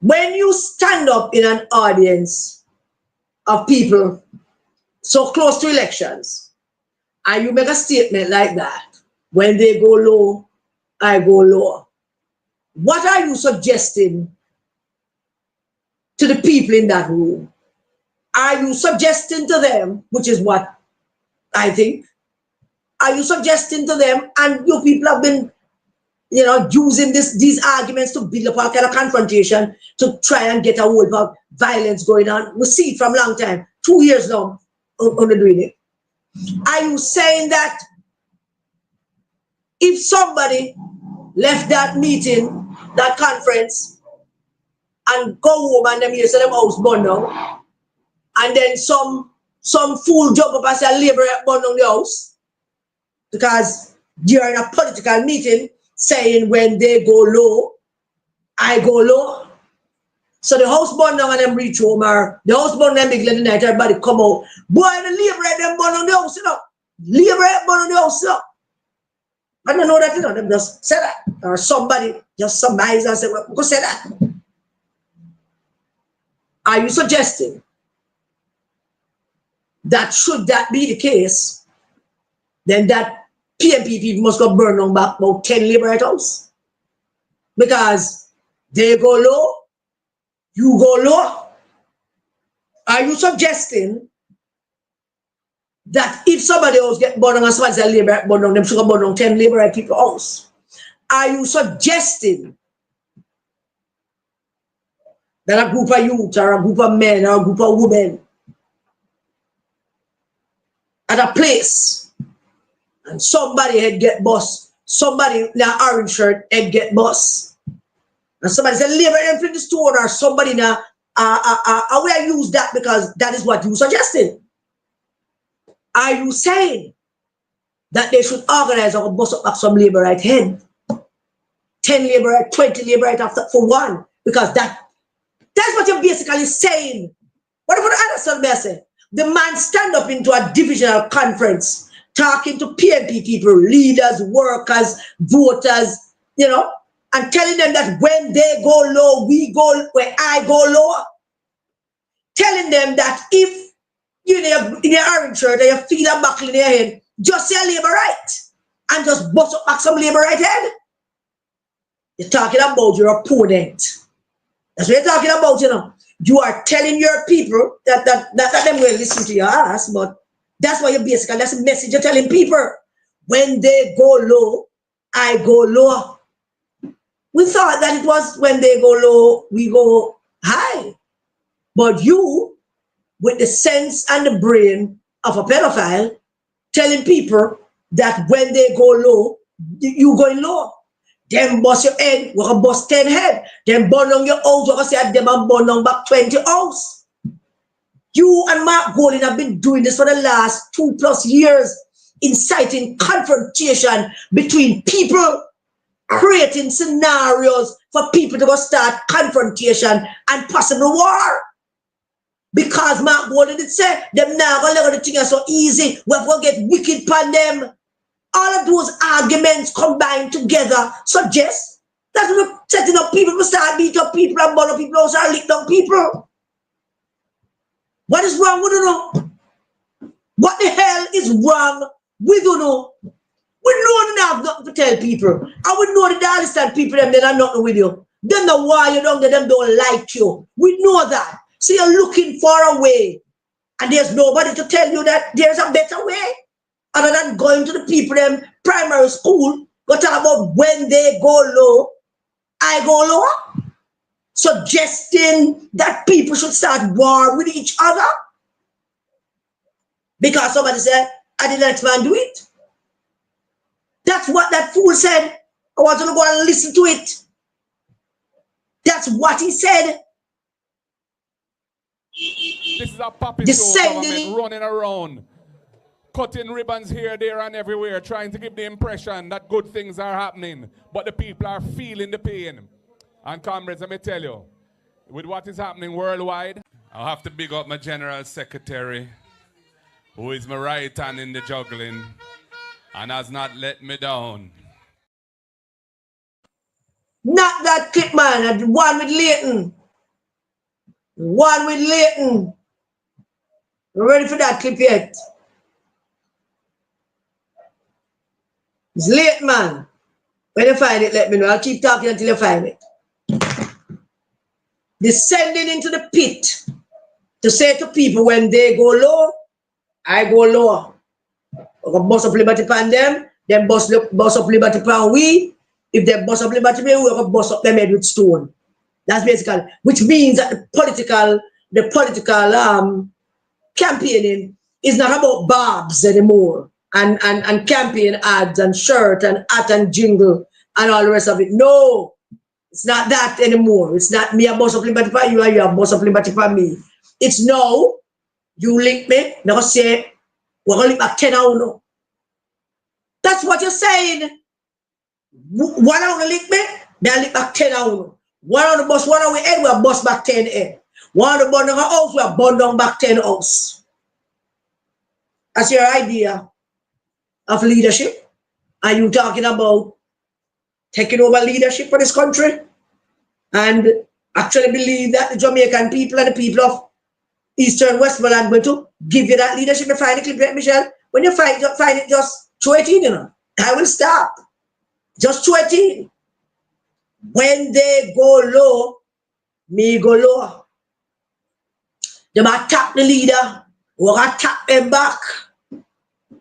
When you stand up in an audience of people so close to elections, and you make a statement like that, when they go low, I go lower. What are you suggesting to the people in that room? Are you suggesting to them, which is what I think, are you suggesting to them, and you people have been, you know, using these arguments to build up a kind of confrontation to try and get a hold of violence going on? We see it from a long time, 2 years now, on doing it. Are you saying that if somebody left that meeting, that conference, and go home and them hear them house burn down, and then some fool jump up and say labor burn down the house because you're in a political meeting saying when they go low, I go low? So the house burn down and them reach home, or the house burn down big late night, everybody come out. Boy, the labor them burn down the house, you know. Labor burn down the house, you know. I don't know that, you know, them just say that. Or somebody just surmise and say, well, go say that. Are you suggesting that should that be the case, then that PMP people must go burn on back about 10 labor house? Because they go low, you go low. Are you suggesting that if somebody else get burned on and somebody say labor burn on, them should go burn on 10 labor people house? Are you suggesting that a group of youth or a group of men or a group of women at a place and somebody had get bust, somebody in an orange shirt had get bust, and somebody said labor them in the store, or somebody now I will use that because that is what you suggested? Are you saying that they should organize or bust up some labor right head? 10 labor right, 20 labor right after for one, because that's what you're basically saying. What about the other son message? The man stand up into a divisional conference talking to PMP people, leaders, workers, voters, you know, and telling them that when they go low, we go where I go lower. Telling them that if you're in your orange shirt and you feel a buckle in your head, just say labor right and just bust up back some labor right head. You're talking about your opponent. That's what you're talking about, you know. You are telling your people that them will listen to your ass, but that's what you're basically, that's the message you're telling people. When they go low, I go low. We thought that it was when they go low, we go high. But you, with the sense and the brain of a pedophile, telling people that when they go low, you going low. Them bust your head, we're gonna bust 10 head. Them burn on your house, we're gonna say them and burn on back 20 house. You and Mark Golding have been doing this for the last 2+ years, inciting confrontation between people, creating scenarios for people to go start confrontation and possible war. Because Mark Golding did say, them now gonna let the thing so easy, we're gonna get wicked upon them. All of those arguments combined together suggest that we're setting up people to start beat up people and burn up people, also lick down people. What is wrong with you? What the hell is wrong with you? We know they have nothing to tell people. And we know the Darliston people, them, they are nothing with you. They know why you don't get them, don't like you. We know that. So you're looking for a way. And there's nobody to tell you that there's a better way. Other than going to the people in primary school, go talk about when they go low, I go lower. Suggesting that people should start war with each other. Because somebody said, I didn't let man do it. That's what that fool said. I want you to go and listen to it. That's what he said. This is a puppet show government running around, cutting ribbons here, there, and everywhere, trying to give the impression that good things are happening, but the people are feeling the pain. And comrades, let me tell you, with what is happening worldwide, I'll have to big up my General Secretary, who is my right hand in the juggling, and has not let me down. Not that clip, man. The one with Leighton. The one with Leighton. We're ready for that clip yet. It's late, man. When you find it, let me know. I'll keep talking until you find it. Descending into the pit to say to people when they go low, I go lower. We go bust up liberty pan them bust up liberty pan we. If they bust up liberty pan, we go bust up them head with stone. That's basically, which means that the political campaigning is not about barbs anymore and campaign ads and shirt and hat and jingle and all the rest of it. No, it's not that anymore. It's not me a bust up liberty pan you and you a bust up liberty pan me. It's no, you link me, now say, we're going to link back 10 hours now. That's what you're saying. 1 hour link me, then link back 10 hours. 1 hour the bus, 1 hour head, we'll bus back 10 head. 1 hour the bun down house, we'll bun down back 10 house. That's your idea of leadership. Are you talking about taking over leadership for this country? And actually believe that the Jamaican people and the people of Eastern Westmoreland are going to give you that leadership? You find it, clip, Michelle? When you find it, just throw it in, you know. I will stop. Just throw it in. When they go low, me go lower. They might attack the leader or attack them back.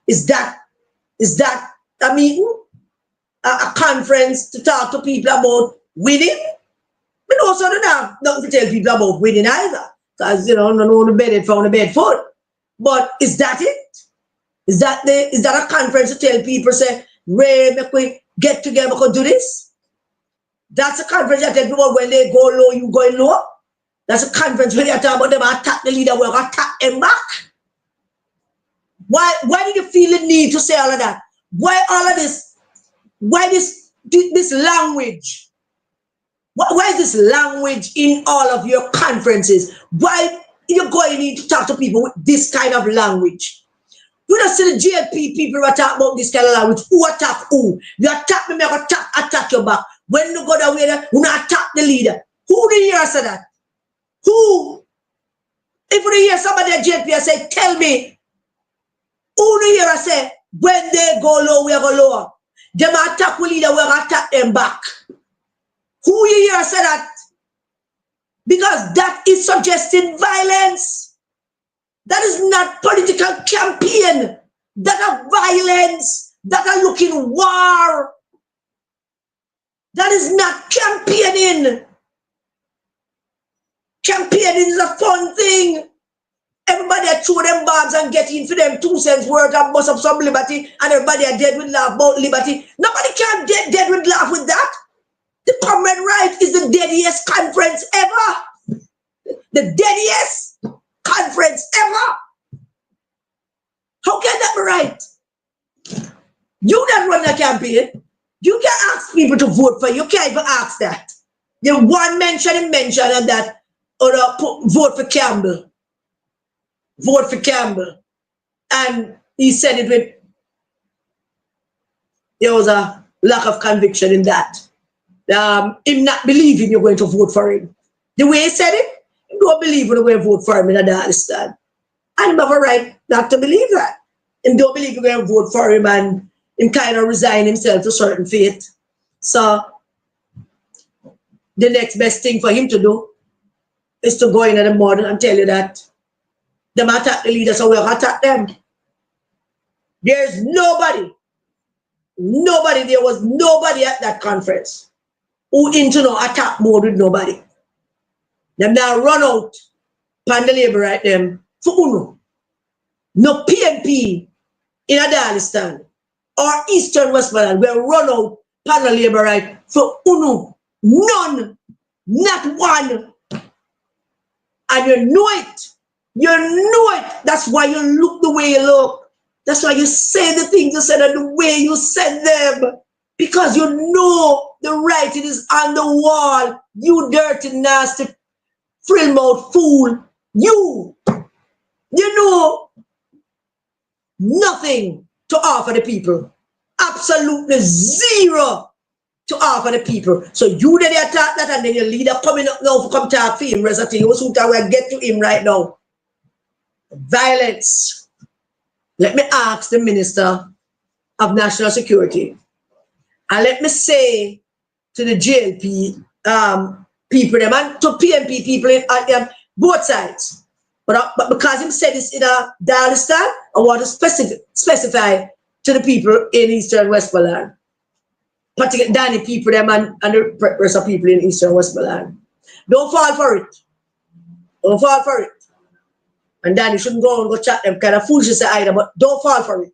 Is that a meeting? A conference to talk to people about winning? But also don't have nothing to tell people about winning either. Because, you know, no one bed found a bed foot. But is that it? Is that a conference to tell people, say, Ray, make we get together, we can do this? That's a conference that tell people when they go low, you going low. That's a conference where they talk about them attack the leader, we're going to attack them back. Why do you feel the need to say all of that? Why all of this? Why this language? Why is this language in all of your conferences? Why you're going in to talk to people with this kind of language? We don't see the GLP people who talk about this kind of language. Who attack who? You attack me, I attack your back. When you go that way, you not attack the leader. Who do you hear say that? Who? If you hear somebody at GLP say, tell me, who do you hear say, when they go low, we go lower. Them attack the leader, we attack them back. Who you hear say that? Because that is suggesting violence. That is not political campaign. That are violence. That are looking war. That is not campaigning. Campaigning is a fun thing. Everybody throw them bombs and get in for them 2 cents worth and bust up some liberty, and everybody are dead with laugh about liberty. Nobody can dead with laugh with that. The Comrade Right is the deadiest conference ever. The deadiest conference ever. How can that be right? You don't run a campaign. You can't ask people to vote for you. You can't even ask that. You one mention and that, or vote for Campbell. Vote for Campbell. And he said it with, there was a lack of conviction in that. Him not believing you're going to vote for him. The way he said it, you don't believe you're going to vote for him in a Darliston. And him have a right not to believe that. Him don't believe you're going to vote for him, and him kind of resign himself to certain fate. So the next best thing for him to do is to go in at the mud and tell you that them attack the leader, so we'll attack them. There's nobody, there was nobody at that conference who into no attack mode with nobody. Them now run out pan the labor right them for uno. No PNP in a Darliston or Eastern Westmoreland will run out pan the labor right for uno. None. Not one. And you know it. You know it. That's why you look the way you look. That's why you say the things you said and the way you said them. Because you know the writing is on the wall. You dirty, nasty, frill-mouth fool. You know nothing to offer the people. Absolutely zero to offer the people. So you then attack that, and then your leader coming up now to come talk for him. We'll get to him right now. Violence. Let me ask the Minister of National Security, and let me say to the JLP people, them, and to PNP people, both sides, But because him said this in a Darliston, I want to specify to the people in Eastern Westmoreland, particularly Danny people them and the rest of people in Eastern Westmoreland. Don't fall for it. Don't fall for it. And Danny shouldn't go and go chat them kind of foolishness either, but don't fall for it.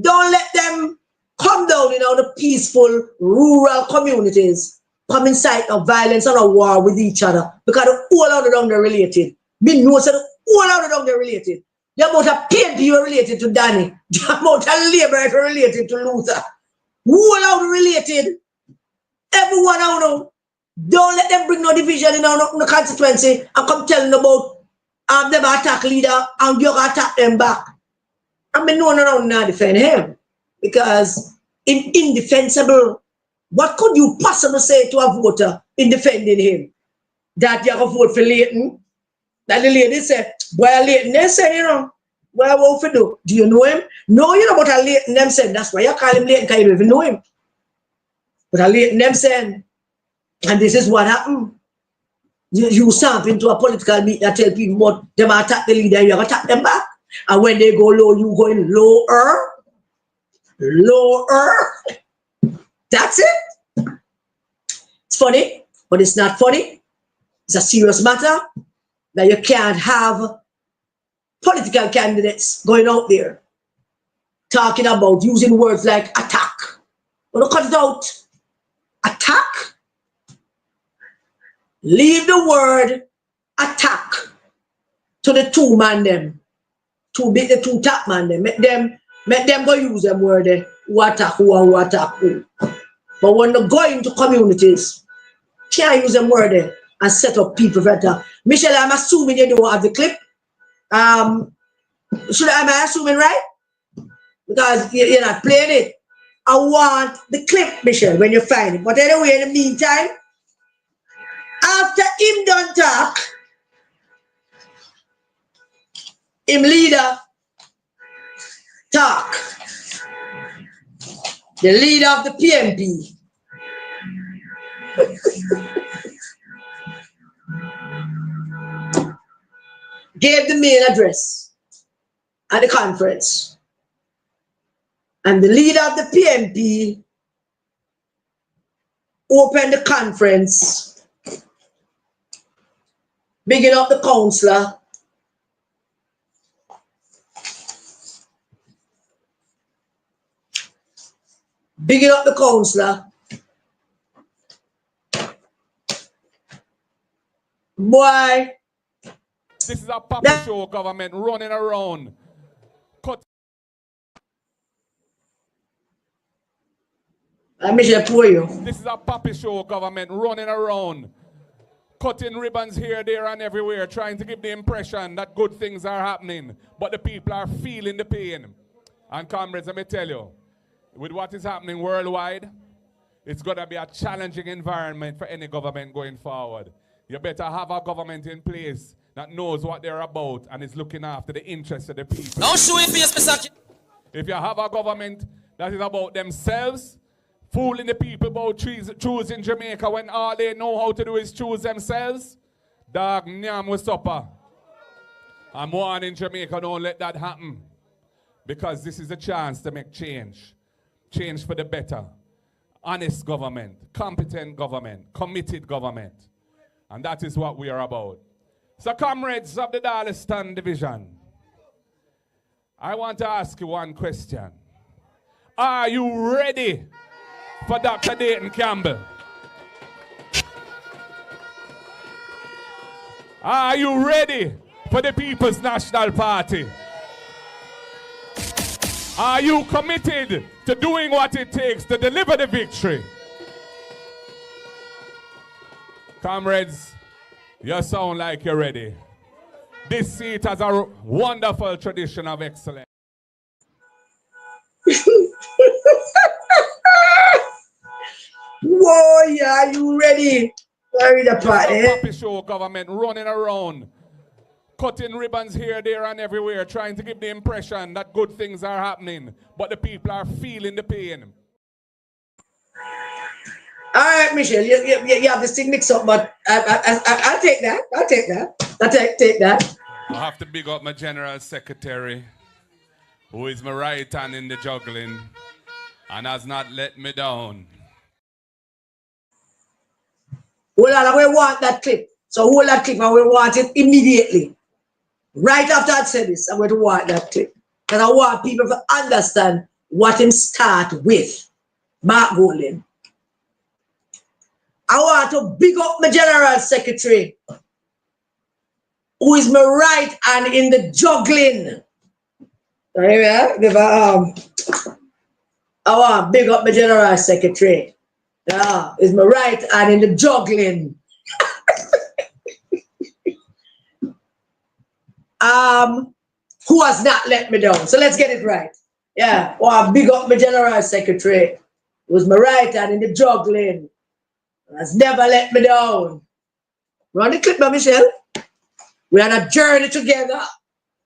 Don't let them come down in all the peaceful rural communities, come inside of violence and a war with each other because all out of them they're related. Me know that all out of them they're related. The amount of PNP are related to Danny. The amount of Labour are related to Luther. All out related. Everyone out know. Don't let them bring no division in no constituency and come telling about them attack leader and you attack them back. I mean, no one around now defend him because indefensible. What could you possibly say to a voter in defending him? That you have to vote for Leighton? That the lady said, well, Leighton, they said, you know, well, what to do? Do you know him? No, you know what a Leighton them said. That's why you call him Leighton because you don't even know him. But a Leighton them said, and this is what happened. You stamp into a political meeting and tell people what them attack the leader, you have to attack them back. And when they go low, you going lower. Lower. That's it. It's funny, but it's not funny. It's a serious matter that you can't have political candidates going out there talking about using words like attack. Well, cut it out. Attack. Leave the word attack to the two man them. The two top man them. Make them go use them word who attack who attack who. But when they go into communities, can't use them word and set up people for that. Michelle, I'm assuming you don't have the clip. Am I assuming right? Because you're not playing it. I want the clip, Michelle, when you find it. But anyway, in the meantime, after him done talk, him leader talk. The leader of the PNP. Gave the main address at the conference. And the leader of the PNP opened the conference, bigging up the councillor, bigging up the councillor. Boy. This is a puppy show government running around. This is a puppy show government running around. Cutting ribbons here, there, and everywhere, trying to give the impression that good things are happening, but the people are feeling the pain. And comrades, let me tell you, with what is happening worldwide, it's going to be a challenging environment for any government going forward. You better have a government in place that knows what they're about and is looking after the interests of the people. Don't show your face, Mr. If you have a government that is about themselves, fooling the people about choosing Jamaica when all they know how to do is choose themselves, dog, nyam with supper. I'm warning Jamaica, don't let that happen. Because this is a chance to make change. Change for the better. Honest government, competent government, committed government. And that is what we are about. So comrades of the Darliston division, I want to ask you one question. Are you ready for Dr. Dayton Campbell? Are you ready for the People's National Party? Are you committed to doing what it takes to deliver the victory? Comrades, you sound like you're ready. This seat has a wonderful tradition of excellence. Whoa, yeah, are you ready? Sorry, the party. Puppy show government running around, cutting ribbons here, there, and everywhere, trying to give the impression that good things are happening, but the people are feeling the pain. All right, Michelle, you have this thing mixed up, but I'll take that. I'll take that. I'll take that. I have to big up my general secretary, who is my right hand in the juggling and has not let me down. Well, we want that clip. So hold that clip and we want it immediately. Right after I said this, I'm going to want that clip. Because I want people to understand what him start with. Mark Golding. I want to big up my general secretary, who is my right hand in the juggling. I want to big up my general secretary. Yeah, is my right hand in the juggling. Who has not let me down. So let's get it right. Yeah, I want to big up my general secretary, who is my right hand in the juggling. Has never let me down. Run the clip, Michelle. We had a journey together.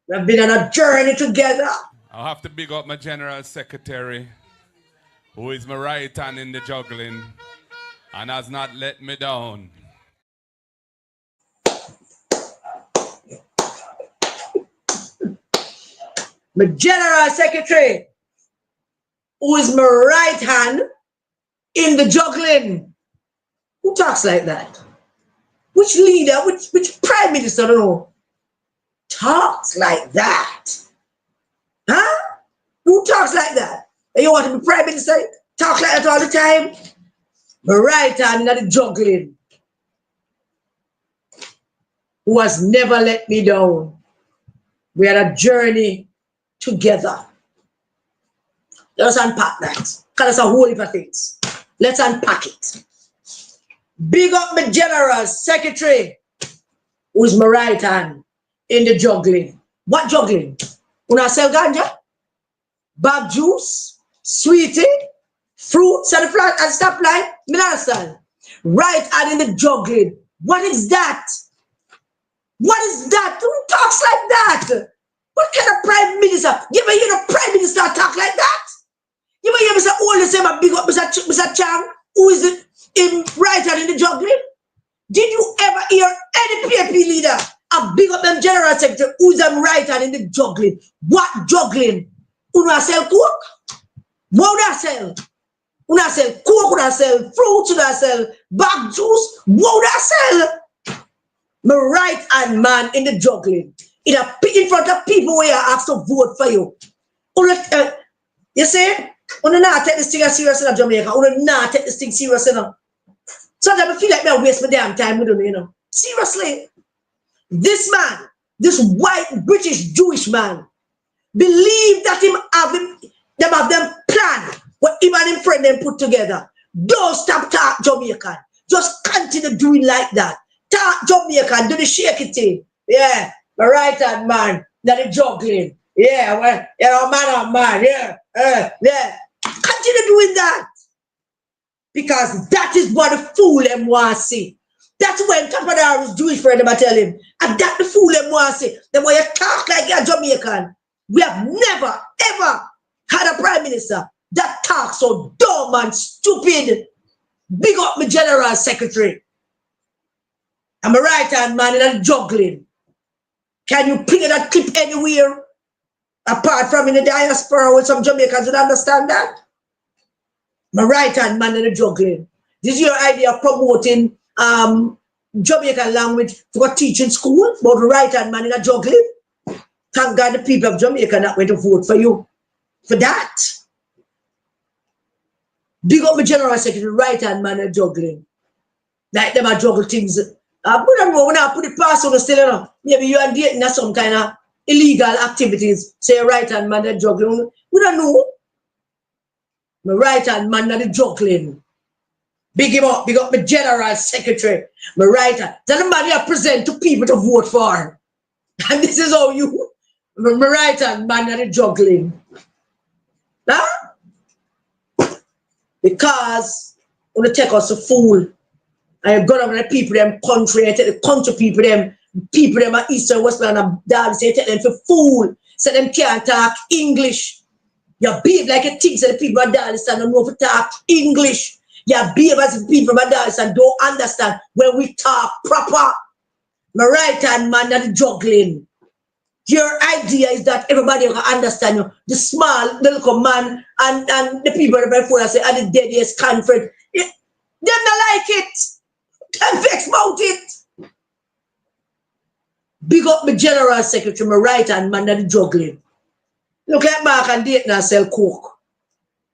We have been on a journey together. I'll have to big up my general secretary, who is my right hand in the juggling and has not let me down. My general secretary, who is my right hand in the juggling. Who talks like that? Which leader, which prime minister, I don't know, talks like that? Huh? Who talks like that? And you want to be prime minister? Talk like that all the time? My right hand in the juggling, who has never let me down. We had a journey together. Let's unpack that. Because it's a whole heap of things. Let's unpack it. Big up my general secretary, who's my right hand in the juggling. What juggling? Una sell ganja, bag juice, sweetie, fruits and flat and stuff like. Me not understand. Right hand in the juggling. What is that? What is that? Who talks like that? What kind of prime minister? You ever hear the prime minister talk like that? You ever hear Mr. All the same big up Mr. Chang, who is it? In right hand in the juggling? Did you ever hear any PAP leader a big up them general secretary who's them right hand in the juggling? What juggling? Una sell coke? What would I sell? Una sell coke, una sell fruits, una sell bag juice? What would I sell? My right hand man in the juggling. In front of people where I have to vote for you. You see? Una not take this thing serious in Jamaica. Una not take this thing serious enough. Sometimes I feel like I waste my damn time with them, you know. Seriously. This man, this white British Jewish man, believe that them have them plan what him and him friend them put together. Don't stop talk Jamaican. Just continue doing like that. Talk Jamaican, do the shaky thing. Yeah, my right hand man, that the juggling. Yeah, well, you know, man on man, yeah, yeah. Continue doing that. Because that is what the fool them want to see. That's when Campbell Jewish friend them tell him, and that the fool them want to see. Then when you talk like you're Jamaican, we have never, ever had a prime minister that talks so dumb and stupid. Big up my general secretary. I'm a right hand man in a juggling. Can you play that clip anywhere? Apart from in the diaspora with some Jamaicans would understand that? My right hand man in the juggling. This is your idea of promoting Jamaican language for teaching school, but the right hand man in a juggling. Thank God the people of Jamaica not going to vote for you for that. Big up my general secretary, right hand man in a juggling. Like them a juggle things. We don't know when I put it past on the still, you know. Maybe you are dating some kind of illegal activities. Say right hand man in a juggling. We don't know. My right hand man in a juggling. Big him up, big up my general secretary. My right hand. Tell the man I present to people to vote for. And this is how you, my right hand man in a juggling. Huh? Because when they take us to fool, and you go down to the people, them country, and take the country people, them at Eastern Westland and Darliston, you take them for fool. So them can't talk English. You behave like a thing, so the people at Darliston don't know if to talk English. You behave as the people at Darliston don't understand when we talk proper. My right hand man at the juggling. Your idea is that everybody can understand you. The small, the little man, and the people before I say, at the Deadiest conference, them not like it. Them vex about it. Big up my general secretary, my right hand man, that the juggling. Look like Mark and Dayton and sell coke.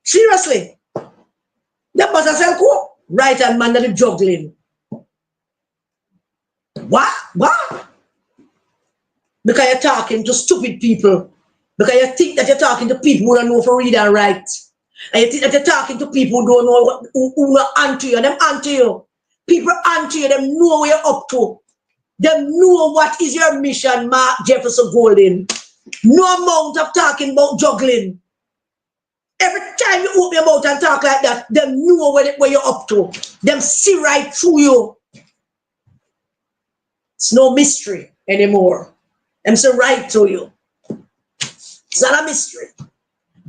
Seriously. That must sell coke. Right hand man, that the juggling. What? What? Because you're talking to stupid people. Because you think that you're talking to people who don't know for read and write. And you think that you're talking to people who don't know who are onto you. Them onto you. People onto you, them know where you're up to. Them know what is your mission, Mark Jefferson Golden. No amount of talking about juggling. Every time you open your mouth and talk like that, them know where you're up to. Them see right through you. It's no mystery anymore. I'm so right to you. It's not a mystery.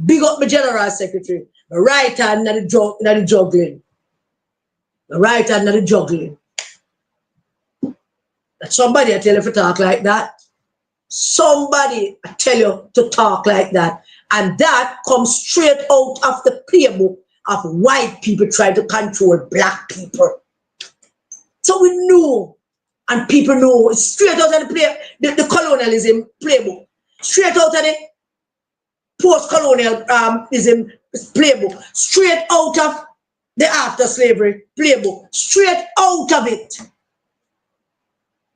Big up my general secretary. My right hand not the juggling. My right hand not the juggling. That somebody I tell you to talk like that. Somebody I tell you to talk like that. And that comes straight out of the playbook of white people trying to control black people. So we know. And people know it's straight out of the colonialism playbook. Straight out of the post-colonialism playbook. Straight out of the after slavery playbook. Straight out of it.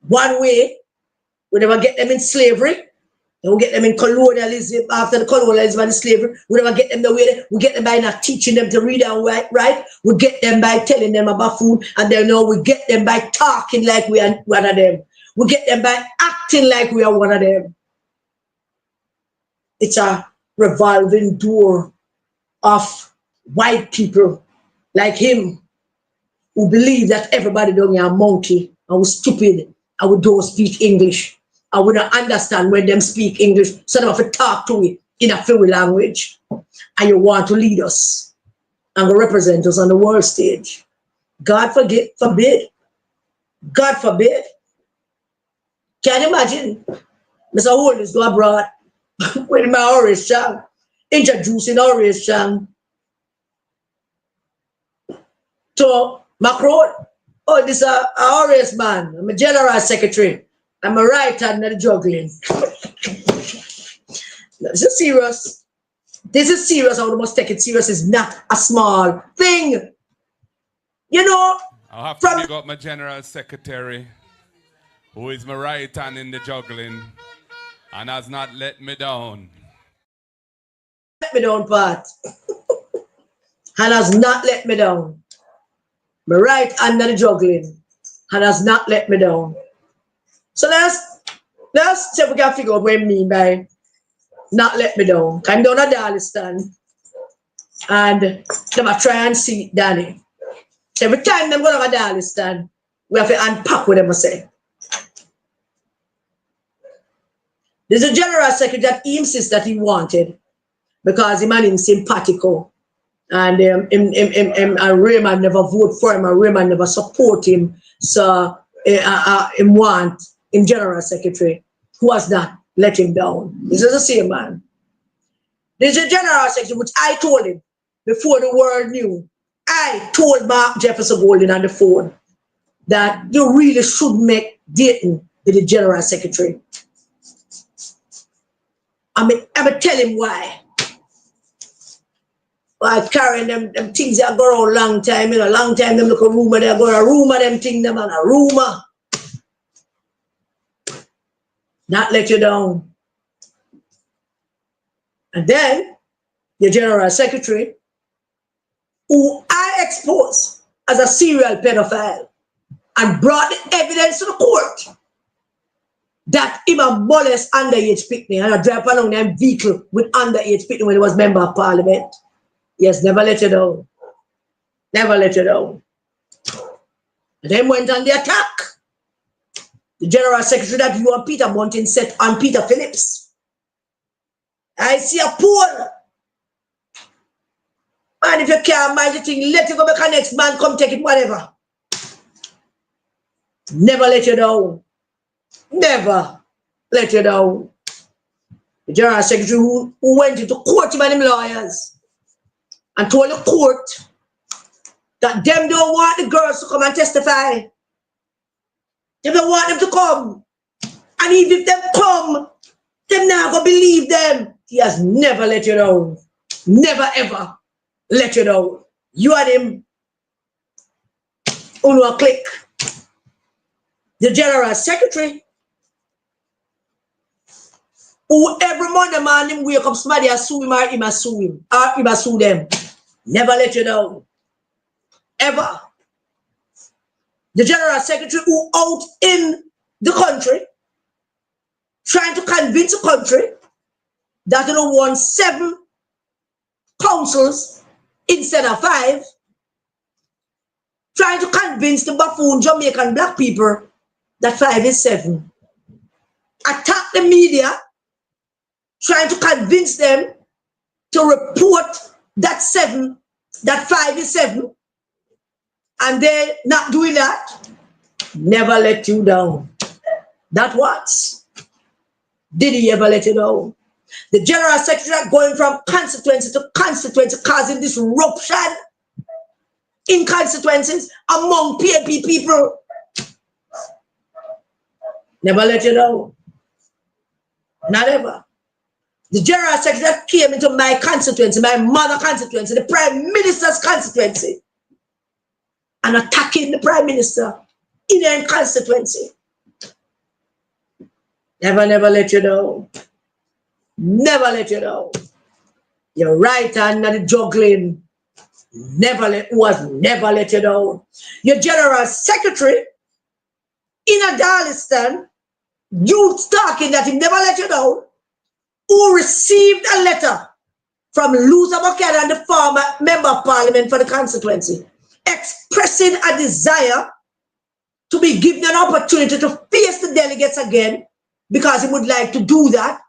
One way, we never get them in slavery. And we get them in colonialism, after the colonialism and the slavery. We never get them the way we get them by not teaching them to read and write. We get them by telling them about food, and then now we get them by talking like we are one of them. We get them by acting like we are one of them. It's a revolving door of white people like him who believe that everybody down here are monkey and we stupid and we don't speak English. And we don't understand when them speak English, so they have to talk to it in a fluid language. And you want to lead us and represent us on the world stage. God forbid. God forbid. Can you imagine? Mr. Holders go abroad with my orange song, introducing orange song to Macron. Oh, this is a orange man. I'm a general secretary. I'm a right hand at the juggling. This is serious. This is serious. I must take it serious. It's not a small thing. You know, I'll have to pick up my general secretary, who is my right hand in the juggling and has not let me down. Let me down, Pat. And has not let me down. My right hand at the juggling and has not let me down. So let's see if we can figure out what I mean by not let me down. I'm down at Darliston and them are try and see Danny. So every time them go to Darliston, we have to unpack what them say. There's a general secretary that he insists that he wanted because him and him simpatico. And Raymond never vote for him and Raymond never support him. So him want him general secretary who has not let him down. This is the same man. There's a general secretary which I told him before the world knew. I told Mark Jefferson Golden on the phone that you really should make Dayton the general secretary. I'm gonna tell him why. By carrying them things that go around long time, you know, long time them look a rumor, they go a rumor, them things them and a rumor. Not let you down. And then your general secretary, who I exposed as a serial pedophile and brought the evidence to the court that him a molest underage picnic and I drive along them vehicle with underage picnic when he was member of parliament. Yes, never let you down. Never let you down. And then went on the attack. The general secretary that you and Peter Bunting set on Peter Phillips. I see a poll. And if you can't mind the thing, let it go back and next man come take it, whatever. Never let you down. Never let you down. The General Secretary who went into court with them lawyers and told the court that them don't want the girls to come and testify. They don't want them to come. And even if them come, them not gonna believe them. He has never let you down. Never ever let you down. You and him on a click. The General Secretary, who every Monday morning wake up, somebody has sue him or he must sue him, or he must sue them. Never let you down. Ever. The General Secretary who out in the country, trying to convince the country that you don't want 7 councils instead of 5, trying to convince the buffoon Jamaican black people that 5 is 7. Attack the media, trying to convince them to report that 5 is 7, and they're not doing that. Never let you down. That what? Did he ever let you down? The General Secretary going from constituency to constituency, causing disruption in constituencies among PNP people. Never let you down. Not ever. The General Secretary came into my constituency, my mother constituency, the Prime Minister's constituency, and attacking the Prime Minister in their constituency. Never let you down. Never let you down. Your right hand at the juggling never let you down. Your General Secretary in a Darliston, you talking that he never let you down, who received a letter from Luther Buchanan, the former member of parliament for the constituency, expressing a desire to be given an opportunity to face the delegates again, because he would like to do that,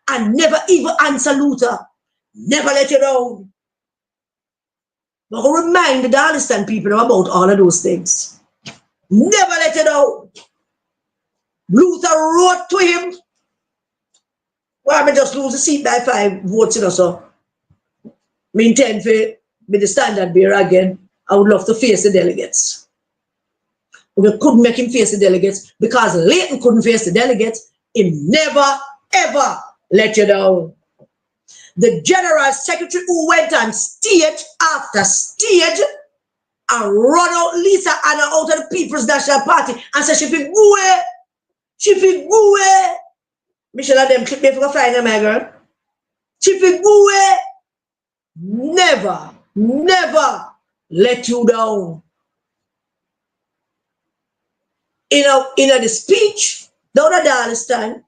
and never even answer Luther. Never let you down. But I'll remind the Darliston people about all of those things. Never let you down. Luther wrote to him, well, I may just lose the seat by 5 votes, you know, so I intend to be the standard bearer again. I would love to face the delegates. We couldn't make him face the delegates because Leighton couldn't face the delegates. He never, ever let you down. The General Secretary who went on stage after stage and run out Lisa Anna out of the People's National Party and said she fit go away. She fit go away. Michelle and them clip me for flying my girl. She fit go away. Never let you down. In the speech down at Darliston,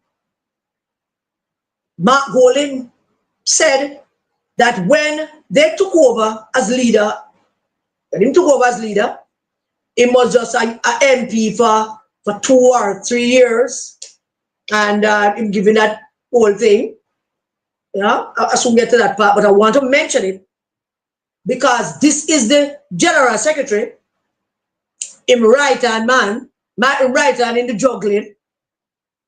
Mark Golding said that when they took over as leader, he was just an MP for 2 or 3 years, and him giving that whole thing. Yeah, I soon get to that part, but I want to mention it because this is the General Secretary, him right hand man, my right hand in the juggling,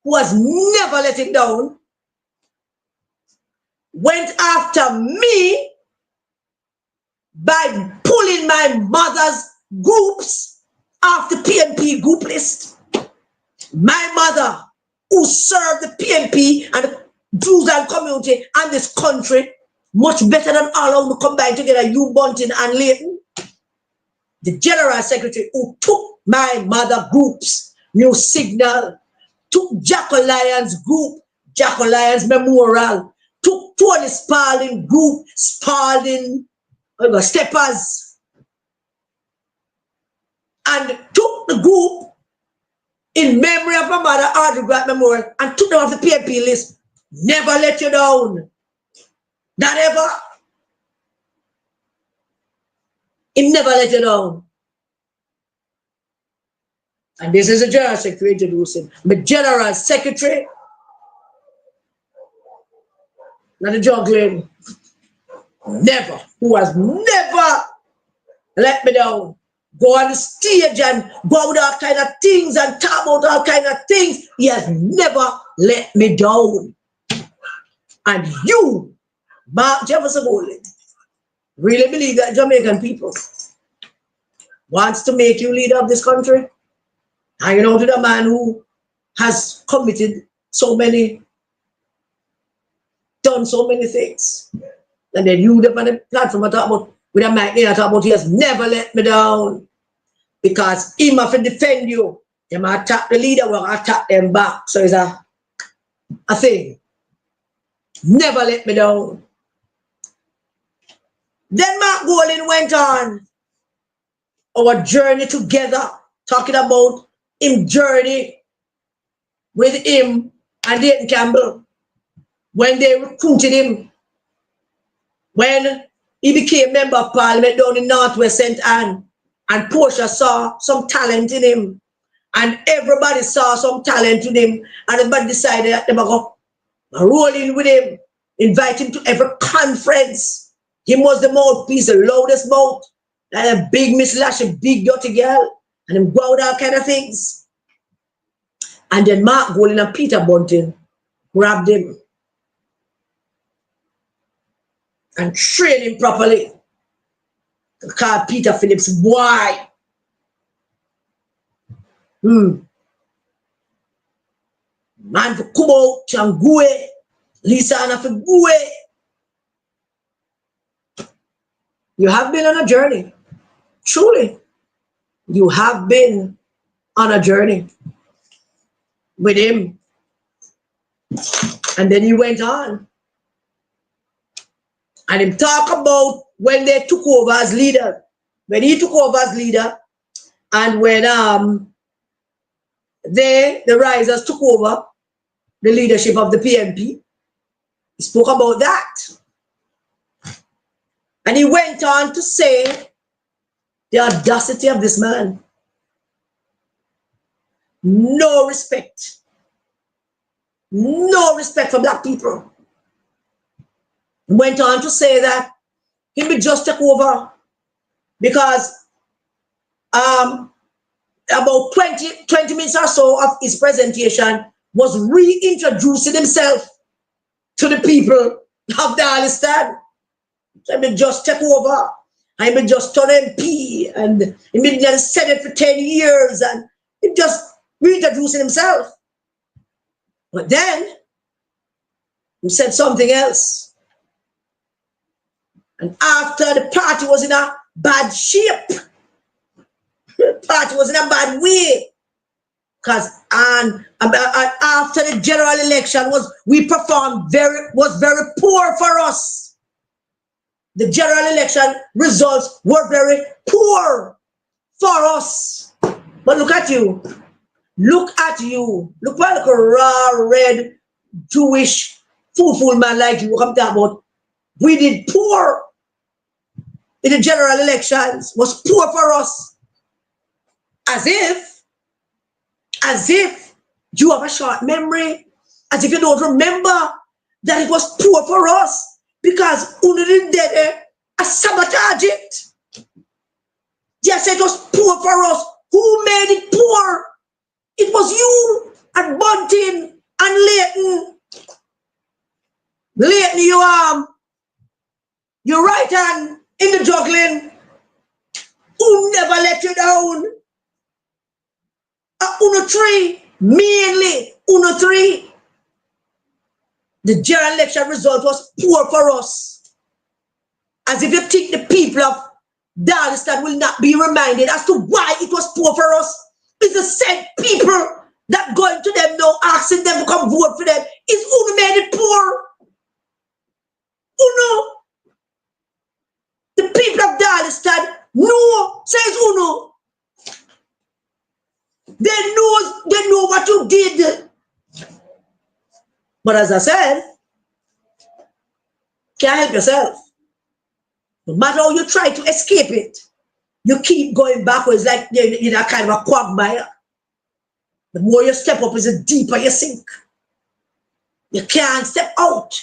who has never let it down, went after me by pulling my mother's groups off the PNP group list. My mother, who served the PNP and the Jews and community and this country much better than all of them combined together, you Bunting and Leighton. The General Secretary who took my mother groups, New Signal, took Jack Lyons group, Jack Lyons Memorial, took Tony Spalding group, Spalding, Steppers, and took the group in memory of my mother, Audrey Grant Memorial, and took them off the PNP list. Never let you down. Not ever. He never let you down. And this is the General Secretary introducing. The General Secretary, not the juggling, never, who has never let me down. Go on the stage and go with all kind of things and talk about all kind of things. He has never let me down. And you, Mark Jefferson Bowling, really believe that Jamaican people wants to make you leader of this country? And you know, to the man who has committed so many, done so many things. And then you up on the platform and talk about, with a mic there, talk about he has never let me down. Because he have to defend you. They might attack the leader, will attack them back. So it's a thing. Never let me down. Then Mark Golding went on our journey together, talking about him journey with him and Dayton Campbell. When they recruited him, when he became member of parliament down in Northwest St. Anne, and Portia saw some talent in him, and everybody saw some talent in him, and everybody decided that they were going to roll in with him, invite him to every conference. He was the mouthpiece, the loudest mouth, and a big Miss Lash, a big dirty girl, and him go out all kind of things. And then Mark Golding and Peter Bunting grabbed him and trained him properly. Called Peter Phillips boy. Man for Kubo, Changue, Lisa Anna for Gue. You have been on a journey. Truly. You have been on a journey with him. And then he went on. And him talk about when they took over as leader. When he took over as leader, and when the risers took over the leadership of the PMP, he spoke about that. And he went on to say the audacity of this man. No respect. No respect for black people. He went on to say that he would just take over because about 20 minutes or so of his presentation was reintroducing himself to the people of Darliston. So he would just take over. I would just turn MP, and he been in the Senate for 10 years, and he just reintroducing himself. But then he said something else. And after the party was in a bad shape, the party was in a bad way, because after the general election was very poor for us. The general election results were very poor for us. But look at you. Look at you. Look like a raw, red, Jewish, fool man like you come talk about. We did poor in the general elections. Was poor for us. As if you have a short memory. As if you don't remember that it was poor for us. Because Uno didn't sabotage it. Yes, it was poor for us. Who made it poor? It was you and Bunting and Leighton. Leighton, your right hand in the juggling. Who never let you down? Uno 3, mainly Uno 3. The general election result was poor for us. As if you think the people of Darliston will not be reminded as to why it was poor for us. It's the same people that going to them now asking them to come vote for them. It's who made it poor. Uno. The people of Darliston know, says Uno. They know what you did. But as I said, can't help yourself. No matter how you try to escape it, you keep going backwards like you're a kind of a quagmire. The more you step up, the deeper you sink. You can't step out.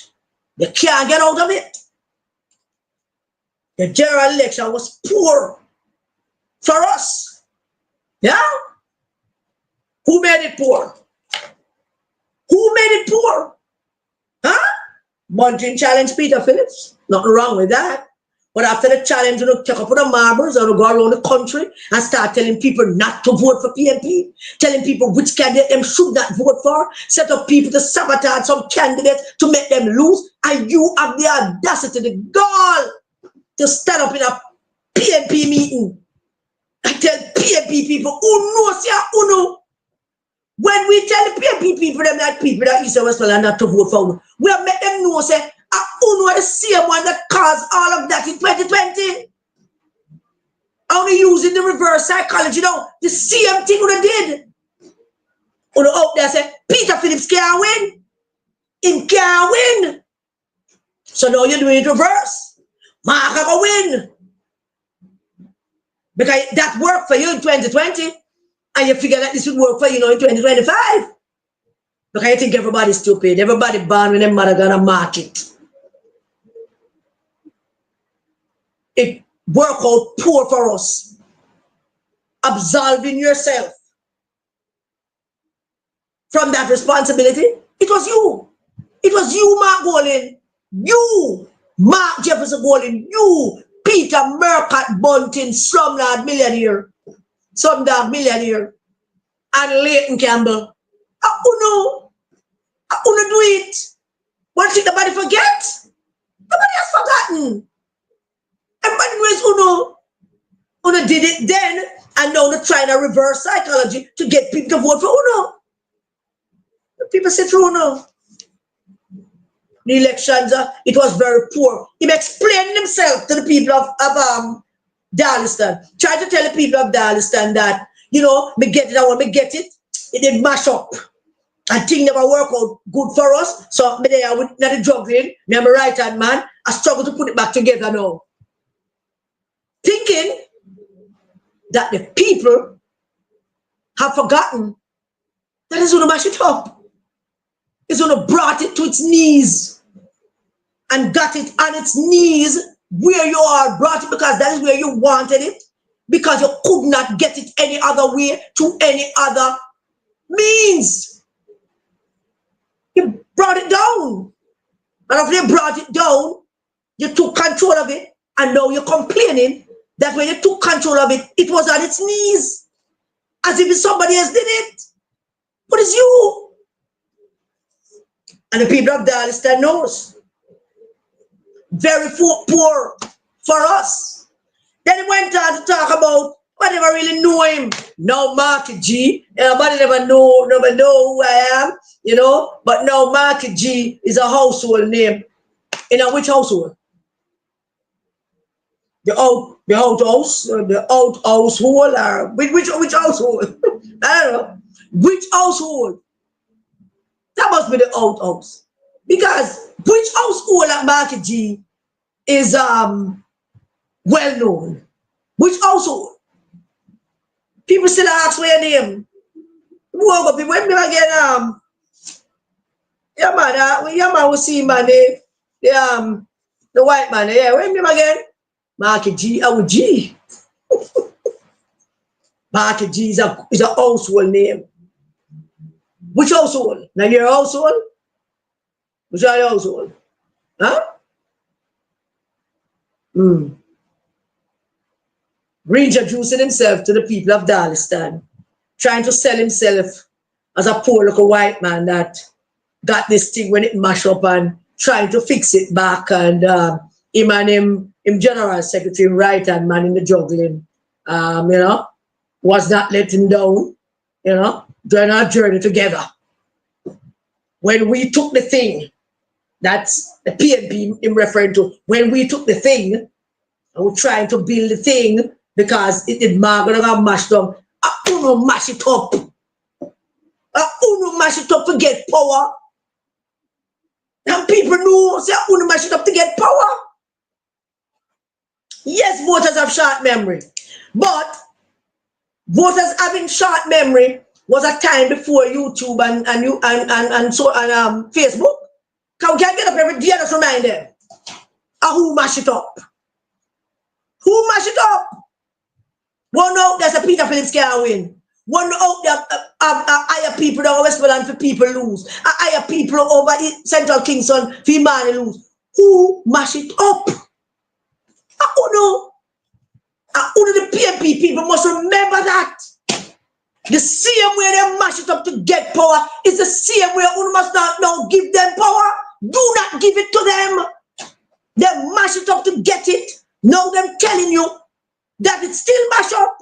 You can't get out of it. The general election was poor for us. Yeah? Who made it poor? Who made it poor? Huh? Bunting challenge Peter Phillips. Nothing wrong with that. But after the challenge, take up the marbles and go around the country and start telling people not to vote for PNP, telling people which candidate them should not vote for, set up people to sabotage some candidates to make them lose, and you have the audacity, the gall, to stand up in a PNP meeting and tell PNP people who knows ya, who know. When we tell the PNP people, them that people that East and West are not to vote for, we have made them know, say, who know the same one that caused all of that in 2020. Only using the reverse psychology, the same thing we did. On the out there say, Peter Phillips can't win. He can't win. So now you're doing it reverse. Mark can win. Because that worked for you in 2020. And you figure that this would work for you in 2025. Because you think everybody's stupid. Everybody born when their mother gonna market. It worked out poor for us. Absolving yourself from that responsibility. It was you. It was you, Mark Golin. You, Mark Jefferson Golin. You, Peter Mercat Bunting, slumdog millionaire. Slumdog millionaire. And Leighton Campbell. Uno do it. One thing nobody forget. Nobody has forgotten. Everybody knows Uno did it then, and now they're trying to reverse psychology to get people to vote for Uno. People say through Uno. The elections, it was very poor. He explained himself to the people of Darliston. Try to tell the people of Darliston that, me get it, I want me get it. It did mash up. And things never work out good for us. So me there with not the juggling. Me am a right hand man. I struggle to put it back together now. Thinking that the people have forgotten that it's going to mash it up. It's going to brought it to its knees and got it on its knees where you are, brought it because that is where you wanted it, because you could not get it any other way to any other means. You brought it down. And after you brought it down, you took control of it, and now you're complaining that when you took control of it, it was on its knees, as if somebody else did it. But it's you. And the people of Darliston knows. Very poor for us. Then he went on to talk about, I never really know him. Now Marky G, everybody never know who I am, but now Marky G is a household name. In which household? The outhouse, the household, or which household? I don't know. Which household? That must be the outhouse. Because which household at Marky G is well known? Which household? People still ask where your name. Whoa, people, when me again, your man will see man, the white man, yeah, when me again? Marky G, I would G. Marky G is a household name. Which household? Now your household? Which are your household? Huh? Reintroducing himself to the people of Darliston, trying to sell himself as a poor little white man that got this thing when it mash up and trying to fix it back, and him and him general secretary, right hand man in the juggling, was not letting down, during our journey together. When we took the thing, that's the PNP I'm referring to, when we took the thing, and we're trying to build the thing, because it did Margaret got mashed up. I don't mash it up. I don't mash it up to get power. And people know, say I don't mash it up to get power. Yes, voters have short memory. But voters having short memory was a time before YouTube and Facebook. Can we get up every day and just remind them? Who mash it up? Who mash it up? Well, no, there's a Peter Phillips can't win. One out there, hire people down Westmoreland for people lose. I hire people over in Central Kingston for man lose. Who mash it up? I don't know. The PMP people must remember that. The same way they mash it up to get power is the same way you must not now give them power. Do not give it to them. They mash it up to get it. Now them telling you that it's still mash up.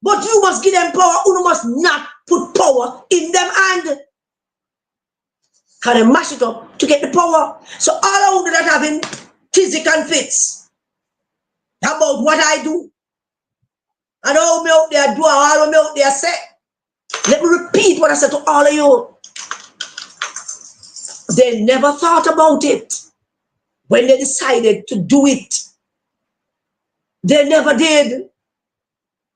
But you must give them power. You must not put power in them hand. Can they mash it up to get the power? So all of that having physic and fits about what I do. And all me out there do, all me out there say. Let me repeat what I said to all of you. They never thought about it when they decided to do it. They never did.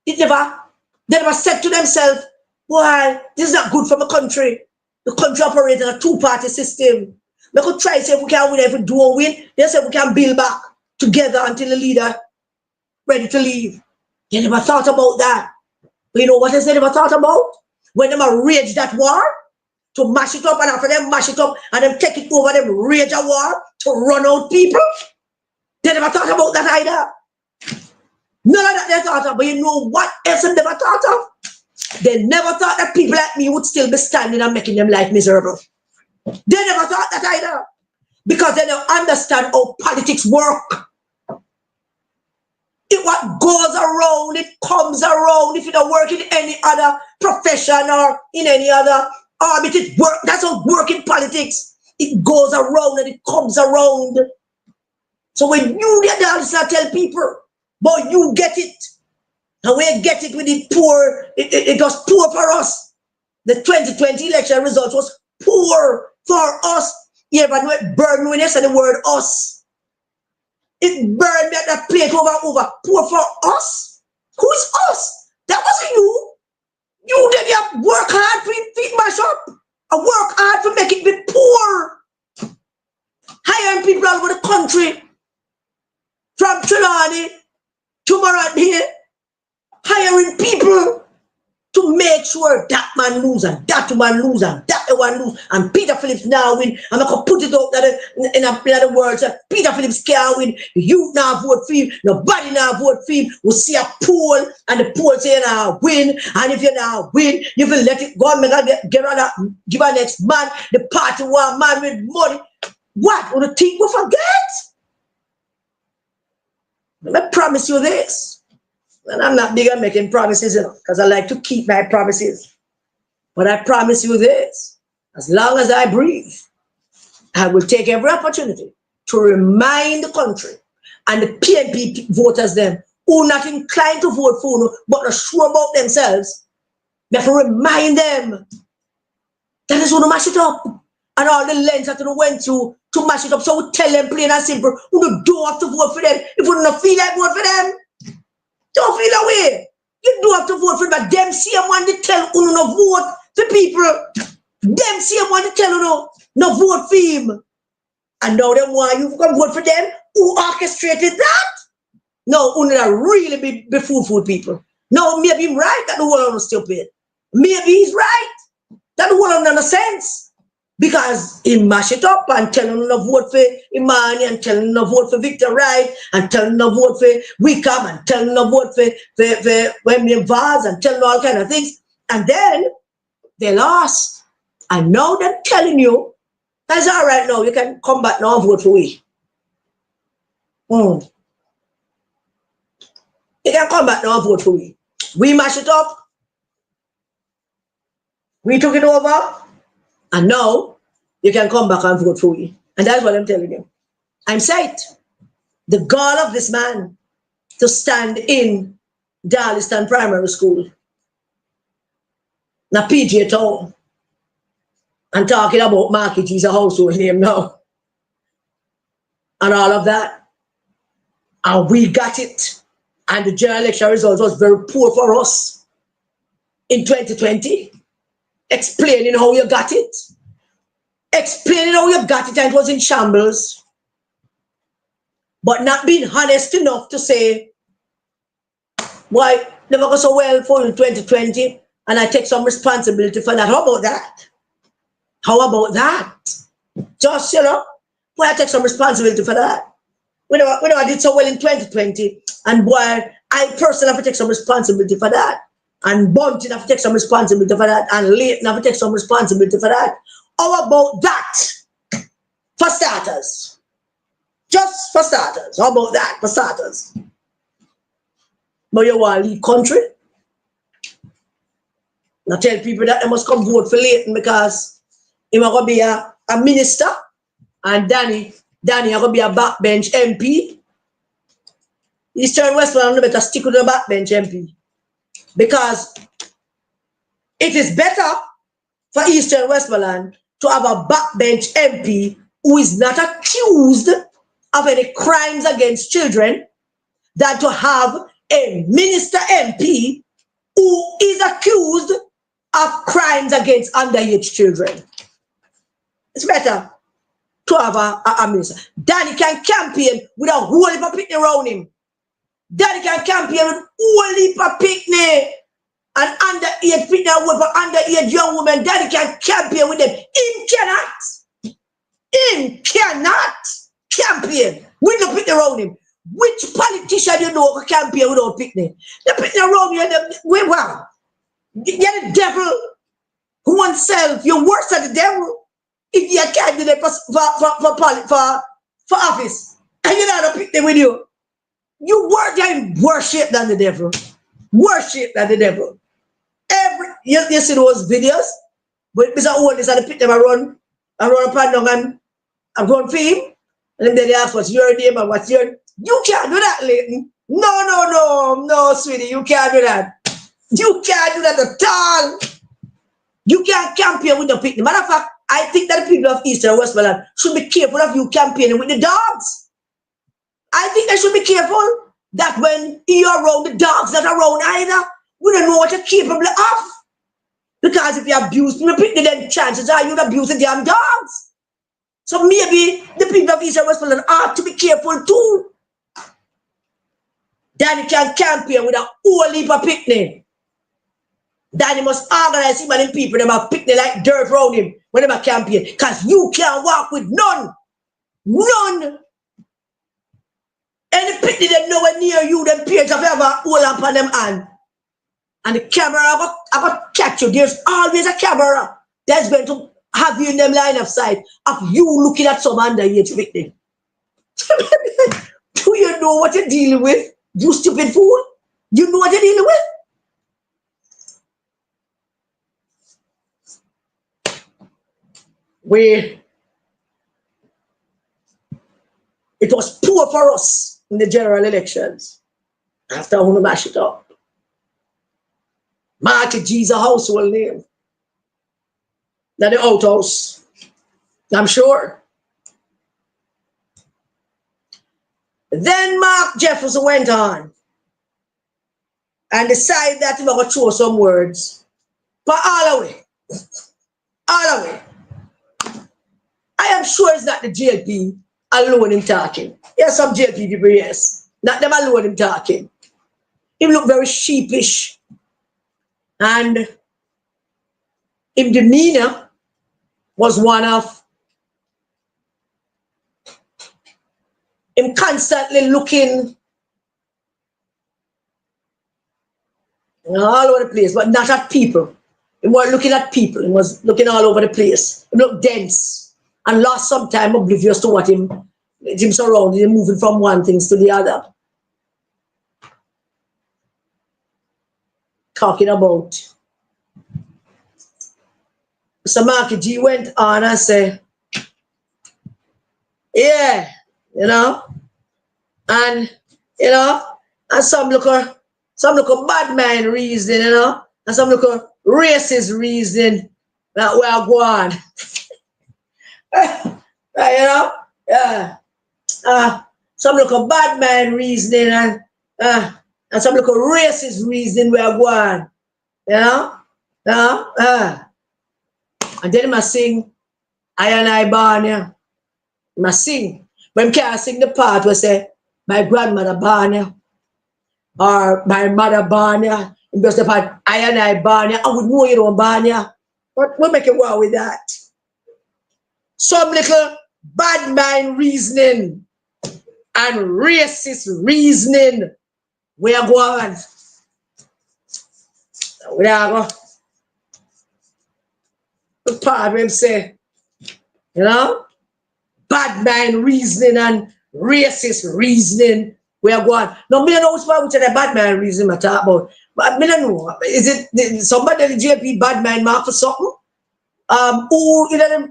They never said to themselves, why, this is not good for my country. The country operates in a two-party system. We could try to say if we can win, if we don't win, they say we can build back together until the leader ready to leave. They never thought about that. But you know what else they never thought about? When they rage that war, to mash it up, and after them mash it up, and then take it over, them rage a war to run out people. They never thought about that either. None of that they thought of, but you know what else they never thought of? They never thought that people like me would still be standing and making them life miserable. They never thought that either. Because they don't understand how politics work. If what goes around, it comes around. If you don't work in any other profession or in any other orbit, it work. That's how work in politics. It goes around and it comes around. So when you get down, it's not tell people, but you get it. And we get it with the poor, it was poor for us. The 2020 election result was poor for us. Yeah, but it burned when they said the word us. It burned that plate over. Poor for us? Who is us? That wasn't you. You did you work hard for feed my shop. I work hard to make it be poor. Hiring people all over the country. From Trelawney to Morant, hiring people to make sure that man lose and that man lose and that one lose and Peter Phillips now win. I'm not gonna put it out there in other words. Peter Phillips can't win. You now vote for him. Nobody now vote for him. We'll see a poll and the poll say now win. And if you now win, you will let it go. Get rid of give our next man. The party one man with money. What? Would the think we forget? Let me promise you this. And I'm not big on making promises, because I like to keep my promises. But I promise you this, as long as I breathe, I will take every opportunity to remind the country and the PNP voters them who are not inclined to vote for you, but are sure about themselves. We have to remind them that is going to mash it up. And all the lengths that we went through to mash it up. So we tell them plain and simple, we don't have to vote for them. If we don't feel like vote for them, don't feel that way. You do have to vote for them, but them same one to tell you no vote for people. Them same one to tell you no vote for him. And now them why you can vote for them who orchestrated that? No, you not really be fool people. No, maybe he's right that the world is stupid. Maybe he's right that the world doesn't make sense. Because he mash it up and tell him to vote for Imani and tell him to vote for Victor Wright and tell him to vote for Wickham and tell him to vote for Wembley Vaz and tell him all kind of things. And then they lost. And now they're telling you, that's all right now, you can come back now and vote for we. You can come back now and vote for we. We mash it up. We took it over. And now, you can come back and vote for me. And that's what I'm telling you. I'm sight. The gall of this man to stand in Darliston Primary School, now PJ Town, and talking about Market is a household name now. And all of that. And we got it. And the general election result was very poor for us in 2020. Explaining how you got it. Explaining how you got it and it was in shambles. But not being honest enough to say, why never go so well for you in 2020 And I take some responsibility for that. How about that? How about that? Just, boy, I take some responsibility for that. I did so well in 2020, and boy, I personally have to take some responsibility for that. And Bunting have to take some responsibility for that, and Leighton have to take some responsibility for that. How about that? For starters. Just for starters. How about that? For starters. But you want to leave country? Now tell people that they must come vote for Leighton because he's going to be a minister, and Danny is going to be a backbench MP. Eastern Westmoreland better stick with the backbench MP. Because it is better for Eastern Westmoreland to have a backbench MP who is not accused of any crimes against children than to have a minister MP who is accused of crimes against underage children. It's better to have a minister. Danny can campaign with a whole heap of picnic around him. Danny can campaign with a whole heap of picnic and underage picnic with underage young women. Danny can campaign with them. Him cannot campaign with the picnic around him. Which politician you know can campaign without picnic? The picnic around you, wow. You're the devil oneself. You're worse than the devil if you're a candidate for office. And you're not a picnic with you. You worship than the devil. Worship than the devil. You see those videos? But Mr. Oldest at the picnic I run upon down and I'm going for him. And then they ask what's your name and what's your... You can't do that, Leighton. No, sweetie, you can't do that. You can't do that at all. You can't campaign with the picnic. Matter of fact, I think that the people of Eastern Westmoreland should be careful of you campaigning with the dogs. I think they should be careful that when you're around, the dogs not around either. We don't know what you're capable of. Because if you abuse the picnic, then chances are you'd abuse the damn dogs. So maybe the people of Eastern Westmoreland ought to be careful too. Danny can campaign with a whole heap of picnic. Danny must organize him and the people them have picnic like dirt around him when they campaign. Because you can't walk with none. None. Any picnic them nowhere near you, them peers have ever hold up on them hand. And the camera have a catch you. There's always a camera that's going to have you in them line of sight of you looking at some underage picnic. Do you know what you're dealing with? You stupid fool. You know what you're dealing with? It was poor for us in the general elections. After I want to mash it up. Marky G's a household name. Now the outhouse. I'm sure. Then Mark Jefferson went on and decided that he was going to throw some words. But all the way. All the way. I am sure it's not the JLP alone in talking. Yes, some JLP people, yes. Not them alone in talking. He looked very sheepish. And his demeanor was one of him constantly looking all over the place, but not at people. He wasn't looking at people. He was looking all over the place. He looked dense and lost some time oblivious to what him surrounded him, moving from one thing to the other. Talking about. So Marky G went on and said, yeah, and some look a bad man reason, and some look a racist reason that we are going. Some look a bad man reasoning and some look a racist reason we are going. And then he must sing I and I born, yeah. He must sing. But he can't sing the part where say my grandmother born, yeah. Or my mother born, yeah. Because the part I and I ban you, I would know you don't ban you. But we make a war with that. Some little bad mind reasoning and racist reasoning. We are going. We are going. The part him say, you know, bad mind reasoning and racist reasoning. We are going. No, me don't know which the bad mind reasoning I talk about. But me don't know. Is it somebody the JP bad mind mark for something? Who you know,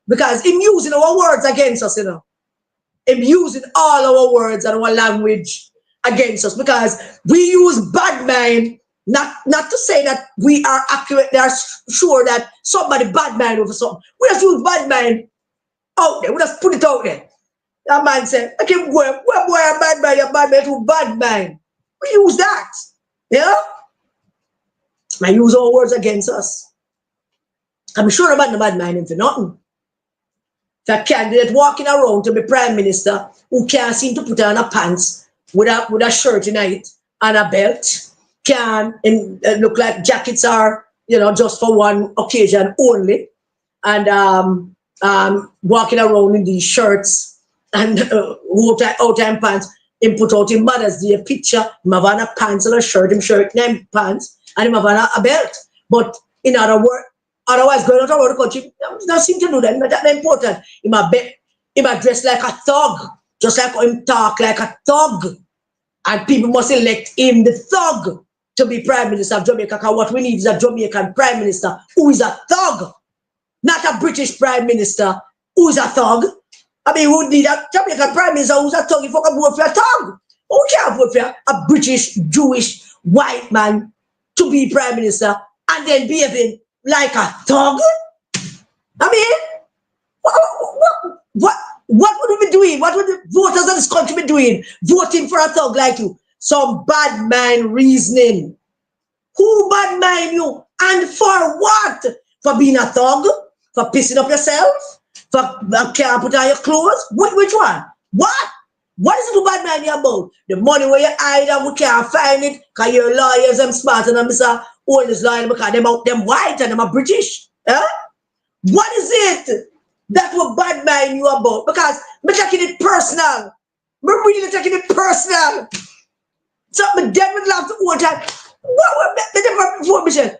because him using our words against us, you know. Him using all our words and our language against us because we use bad mind not to say that we are accurate, they are sure that somebody bad mind over something. We just use bad mind out there. We just put it out there. That man said, okay, where boy a bad mind, you're bad mind to bad mind. We use that. Yeah? And use our words against us. I'm sure about the bad mind for nothing. The candidate walking around to be prime minister who can't seem to put on a pants with a shirt in it and a belt, can look like jackets are, you know, just for one occasion only, and walking around in these shirts and out time pants. Him put out in Mother's Day picture, him have on a pants and a shirt, him shirt name pants, and him have on a belt. But in other words, otherwise, going out around the country, doesn't seem to do that. That's not important. He might dress like a thug, just like him talk like a thug. And people must elect him, the thug, to be Prime Minister of Jamaica. Because what we need is a Jamaican Prime Minister who is a thug, not a British Prime Minister who is a thug. I mean, we need a Jamaican Prime Minister who's a thug if we can vote for a thug. Who can't vote for a British, Jewish, white man to be Prime Minister and then behaving like a thug? I mean, what would we be doing? What would the voters of this country be doing? Voting for a thug like you? Some bad mind reasoning. Who bad mind you? And for what? For being a thug? For pissing up yourself? For can't put on your clothes? Which one? What? What is it to bad mind you about? The money where you hide and we can't find it because your lawyers and smart and Mr. Oldest lawyer because them white and them are British. Huh? What is it that will bad mind you about? Because I'm taking it personal. I'm really taking it personal. So my dad would laugh all the time. What would the never before me say?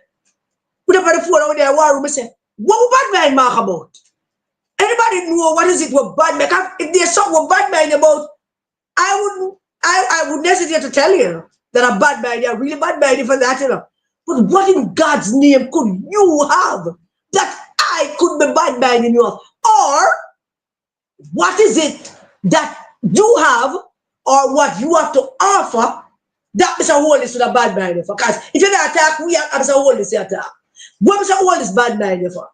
Would have the phone over there, war room say, what would bad mind mark about? Anybody know what is it with bad mind? If there's something with bad mind about, I wouldn't hesitate to tell you that a bad mind, a really bad mind for that, you know. But what in God's name could you have that I could be bad minding you of? Or what is it that you have or what you have to offer that Mr. Wallace with a bad mind for? Because if you're not attack, we are Mr. Wallace attack. What Mr. Wallace bad mind for?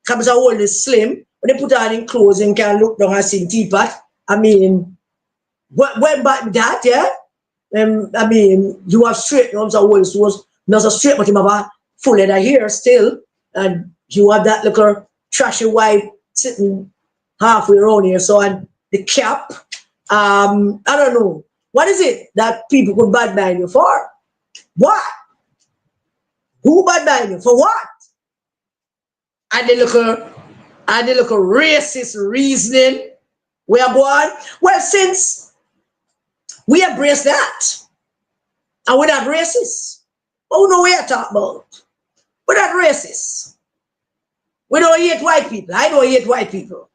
Because Mr. Wallace slim, when they put on in clothes and can look down and see teapot. I mean, when back that, yeah? I mean, you have straight, you know, Mr. Wallace was not so straight, but him have a full head of hair still. And you have that little trashy wife sitting halfway around here. So, and the cap, I don't know. What is it that people could bad mind you for? What? Who bad mind you? For what? And they look a racist reasoning. We are going, well, since we embrace that, and we're not racist, but we know what you're talking about. We're not racist. We don't hate white people. I don't hate white people.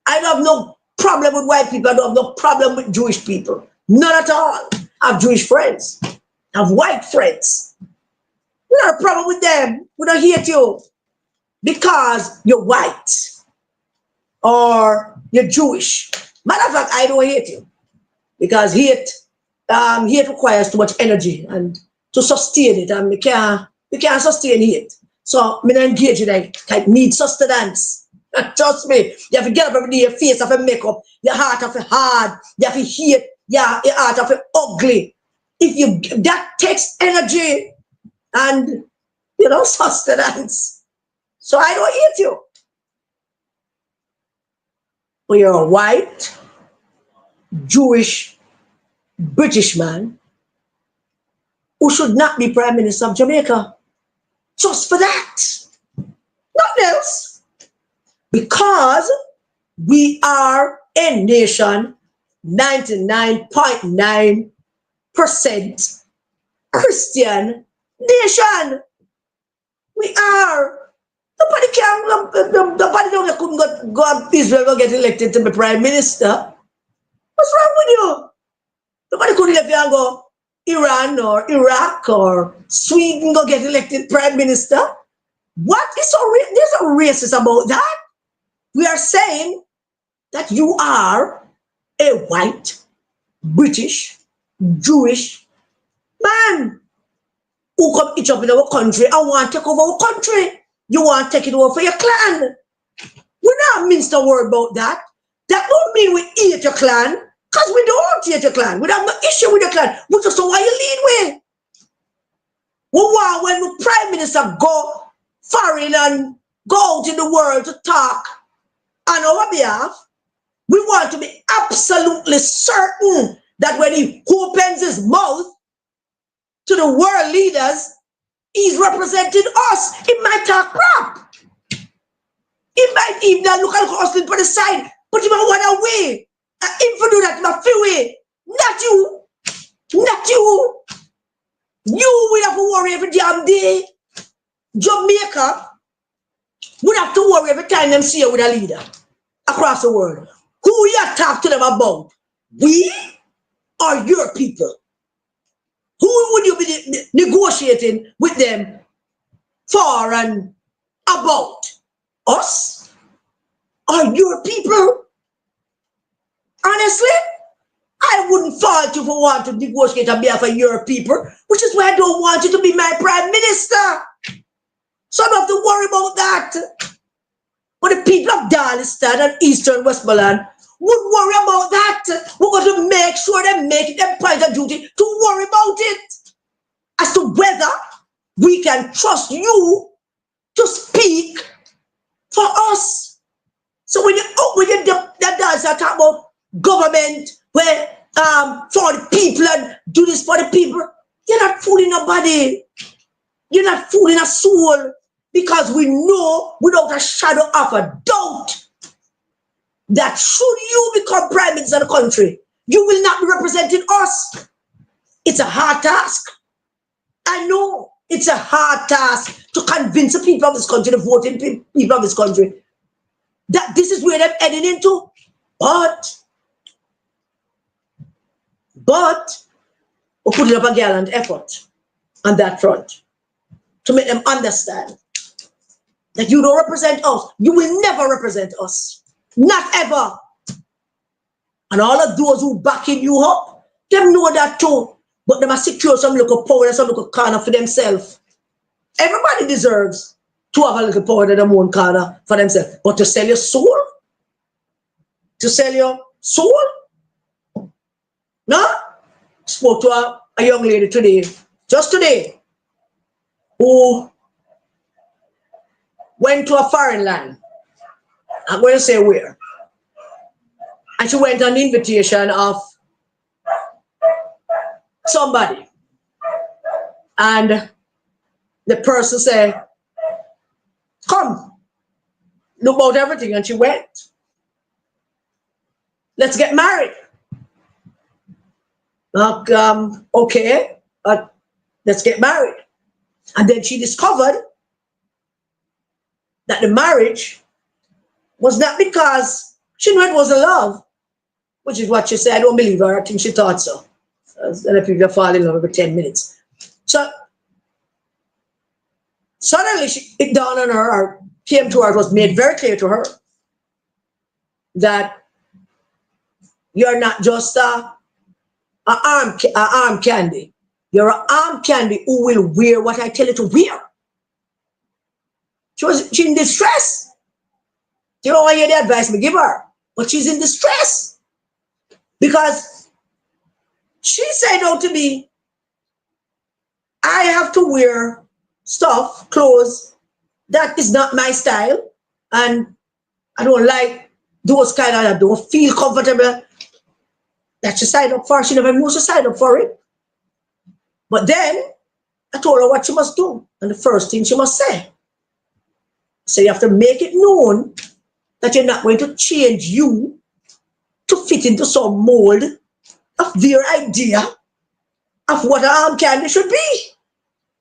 I don't have no problem with white people. I don't have no problem with Jewish people. None at all. I have Jewish friends. I have white friends. We don't have a problem with them. We don't hate you because you're white or you're Jewish. Matter of fact, I don't hate you because hate requires too much energy and to sustain it, and we can't sustain hate. So me not engage in that type need sustenance. Trust me, you have to get up every day, your face have to make up, your heart have to hard, you have to hate, your heart have to ugly. If you that takes energy and sustenance. So I don't hate you. But you're a white, Jewish, British man who should not be Prime Minister of Jamaica. Just for that. Nothing else. Because we are a nation 99.9% Christian nation. We are. Nobody couldn't go up Israel and get elected to be Prime Minister. What's wrong with you? Nobody could let you go Iran or Iraq or Sweden go get elected Prime Minister. What is there's a racist about that? We are saying that you are a white, British, Jewish man who come each up in our country and want to take over our country. You want to take it over for your clan. We're not minced a word about that. That don't mean we hate your clan, because we don't hate your clan. We have no issue with your clan. We just know why you lead with. We want when the Prime Minister go foreign and go out in the world to talk on our behalf, we want to be absolutely certain that when he opens his mouth to the world leaders, he's representing us. He might talk crap. He might even look at us for the side, but he might want to win. And if you do that, my feel way. Not you. Not you. You will have to worry every damn day. Jamaica would have to worry every time them see you with a leader across the world. Who you talk to them about? We or your people? Who would you be negotiating with them for and about? Us or your people? Honestly, I wouldn't fault you for wanting to negotiate on behalf of your people, which is why I don't want you to be my Prime Minister. So I don't have to worry about that. But the people of Darliston and Eastern Westmoreland would worry about that. We're going to make sure they make it their point of duty to worry about it. As to whether we can trust you to speak for us. So when you dance and talk about government, where for the people and do this for the people, you're not fooling nobody. You're not fooling a soul, because we know without a shadow of a doubt that should you become Prime Minister of the country, you will not be representing us. It's a hard task. I know it's a hard task to convince the people of this country, the voting people of this country, that this is where they're heading into. But we're putting up a gallant effort on that front to make them understand that you don't represent us. You will never represent us. Not ever. And all of those who backing you up, them know that too. But they must secure some little power and some little corner for themselves. Everybody deserves to have a little power in their own corner for themselves. But to sell your soul? To sell your soul? No? Spoke to a young lady today, just today, who went to a foreign land. I'm going to say where. And she went on the invitation of somebody. And the person said, come, look about everything. And she went. Let's get married. Okay, let's get married. And then she discovered that the marriage was not because she knew it was a love, which is what she said. I don't believe her. I think she thought so. And if you fall in love every 10 minutes. So suddenly it dawned on her, or came to her, it was made very clear to her that you're not just an arm candy. You're an arm candy who will wear what I tell you to wear. She's in distress. You don't want to hear the advice we give her, but she's in distress because she said out to me, I have to wear stuff, clothes that is not my style, and I don't like those kind of, I don't feel comfortable. That she signed up for. She never knew she signed up for it. But then I told her what she must do. And the first thing she must say, so you have to make it known that you're not going to change you to fit into some mold of their idea of what an armed candy should be.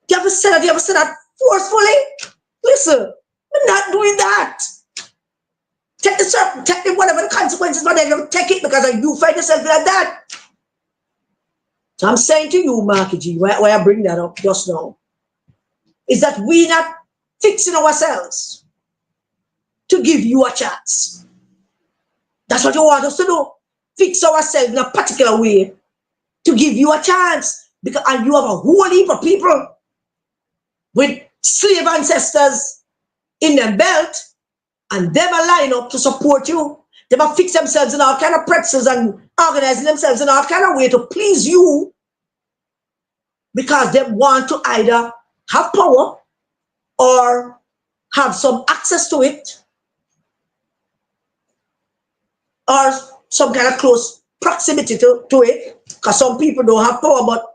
You have to say that forcefully. Listen, we're not doing that. Take the whatever the consequences, whatever, take it because you find yourself like that. So I'm saying to you, Marky G, why I bring that up just now, is that we not fixing ourselves to give you a chance. That's what you want us to do. Fix ourselves in a particular way to give you a chance. Because and you have a whole heap of people with slave ancestors in their belt, and them a line up to support you. They will fix themselves in all kind of pretzels and organizing themselves in all kind of way to please you because they want to either have power or have some access to it or some kind of close proximity to it. Because some people don't have power, but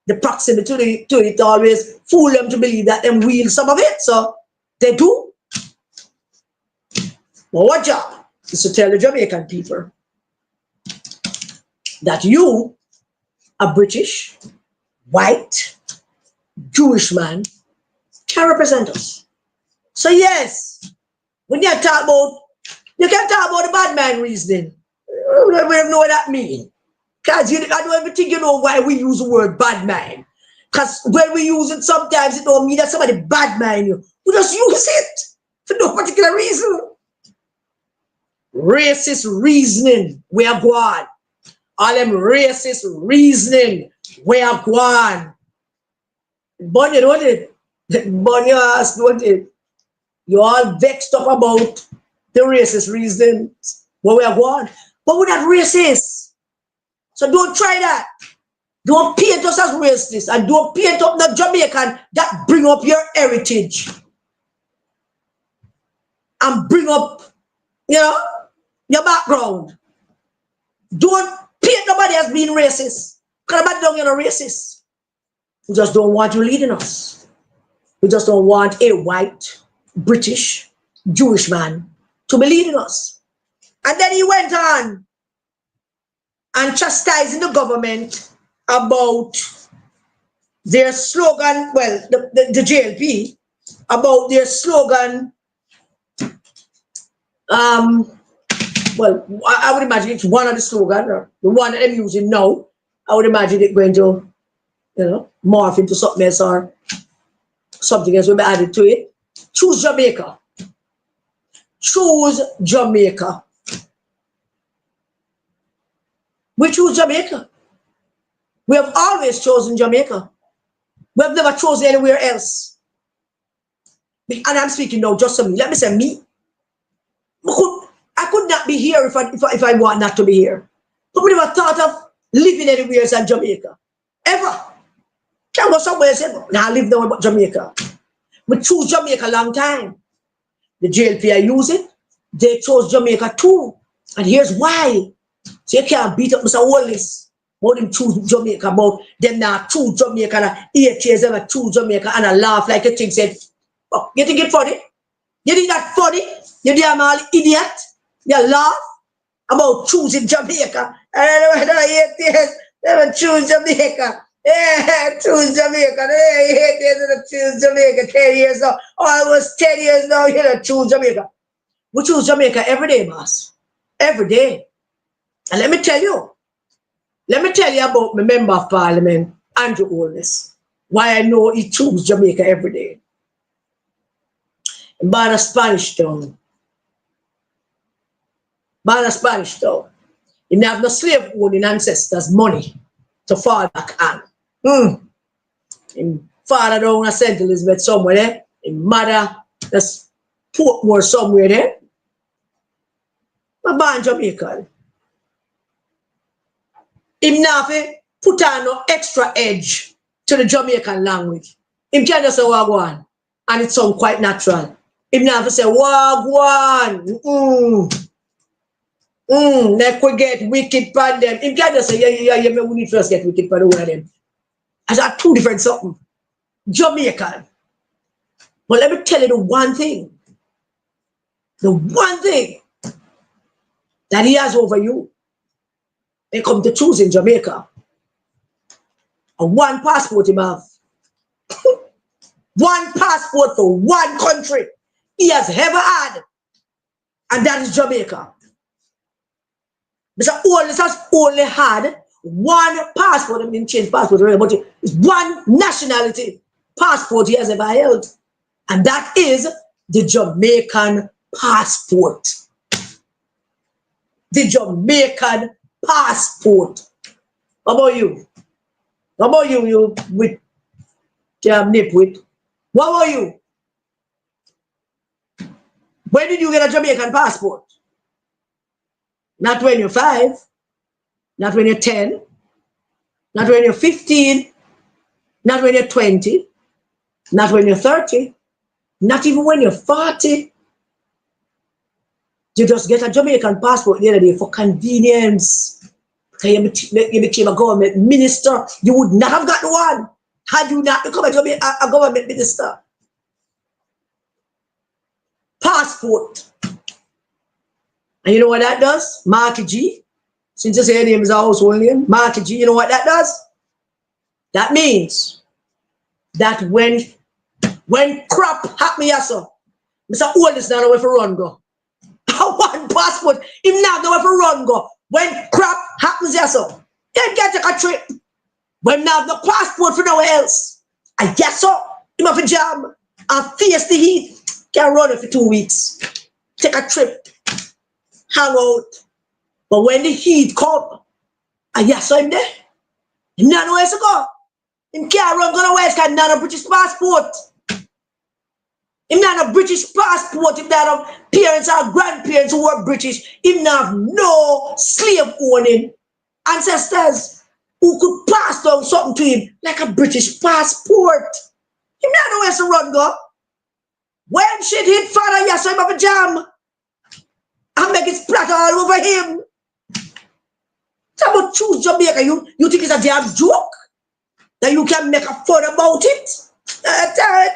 the proximity to it always fool them to believe that them wield some of it. So they do. Our job is to tell the Jamaican people that you, a British, white, Jewish man, can represent us. So yes, when you talk about, you can talk about the bad man reasoning. We don't know what that means. Because I don't even think you know why we use the word bad man. Because when we use it, sometimes it don't mean that somebody bad man you. We just use it for no particular reason. Racist reasoning, we are gone. All them racist reasoning, we are gone. Bunny, don't it? Bunny ass, don't it? You all vexed up about the racist reasoning, but we are gone. But we're not racist. So don't try that. Don't paint us as racist and don't paint up the Jamaican that bring up your heritage and bring up, you know, your background. Don't paint nobody as being racist. Because nobody don't, you're not racist. We just don't want you leading us. We just don't want a white, British, Jewish man to be leading us. And then he went on and chastising the government about their slogan, well, the JLP, about their slogan, well, I would imagine it's one of the slogans, or the one that I'm using now. I would imagine it going to, you know, morph into something else or something else will be added to it. Choose Jamaica. Choose Jamaica. We choose Jamaica. We have always chosen Jamaica. We have never chosen anywhere else. And I'm speaking now just to me. Let me say me. I could not be here if I want not to be here. But we never thought of living anywhere else than Jamaica. Ever. Can't go somewhere else. Now I live nowhere but Jamaica. We choose Jamaica a long time. The JLP use it. They chose Jamaica too. And here's why. So you can't beat up Mr. Wallace. About them choose Jamaica, about them now choose Jamaica, and 8 years ever choose Jamaica, and I laugh like a thing said, oh, you think it funny? You think that funny? You damn all idiot? You laugh about choosing Jamaica. And 8 years, never choose Jamaica. Yeah, choose Jamaica. 8 years, choose Jamaica. 10 years now. Almost 10 years now, you know, choose Jamaica. We choose Jamaica every day, boss. Every day. And let me tell you about my member of parliament, Andrew Holness, why I know he chooses Jamaica every day. Born a Spanish town. Born a Spanish town. He didn't have no slave owning ancestors' money to fall back on. His father down at St. Elizabeth somewhere there. His mother, that's Portmore somewhere there. I'm born Jamaican. Him not put on no extra edge to the Jamaican language. Him can just say wagwan, and it sounds quite natural. Him not say wagwan. Like we get wicked by them. Him can just say, yeah, we need to first get wicked by the one of them. I got two different something. Jamaican. But let me tell you the one thing. The one thing that he has over you. They come to choose in Jamaica. And one passport he have. One passport for one country he has ever had. And that is Jamaica. Mr. Oldest has only had one passport. I mean, change passport, but it's one nationality passport he has ever held. And that is the Jamaican passport. The Jamaican passport. How about you? How about you with nip with? What about you? When did you get a Jamaican passport? Not when you're 5, not when you're 10, not when you're 15, not when you're 20, not when you're 30, not even when you're 40. You just get a Jamaican passport the other day for convenience. You became a government minister. You would not have gotten one had you not become a government minister. Passport. And you know what that does? Marky G. Since you say your name is a household name, Marky G, you know what that does? That means that when crap happen here, so Mr. Oldest now know where to run go. One passport, him now know where to run go. When crap happens here, so then get take a trip. When now the passport for nowhere else. I guess so. Him have a jam and face the heat. Can run it for 2 weeks. Take a trip. Hang out. But when the heat come, I guess so him there. Him not know where to go. Him can't run go nowhere because not a British passport. Him not a British passport. Him not have parents or grandparents who were British. Him not have no slave owning ancestors who could pass down something to him like a British passport. Him not know where to run go. When shit hit father, yes, I'm have a jam. I make it splatter all over him. Talk about choose Jamaica. You think it's a damn joke? That you can make a fun about it?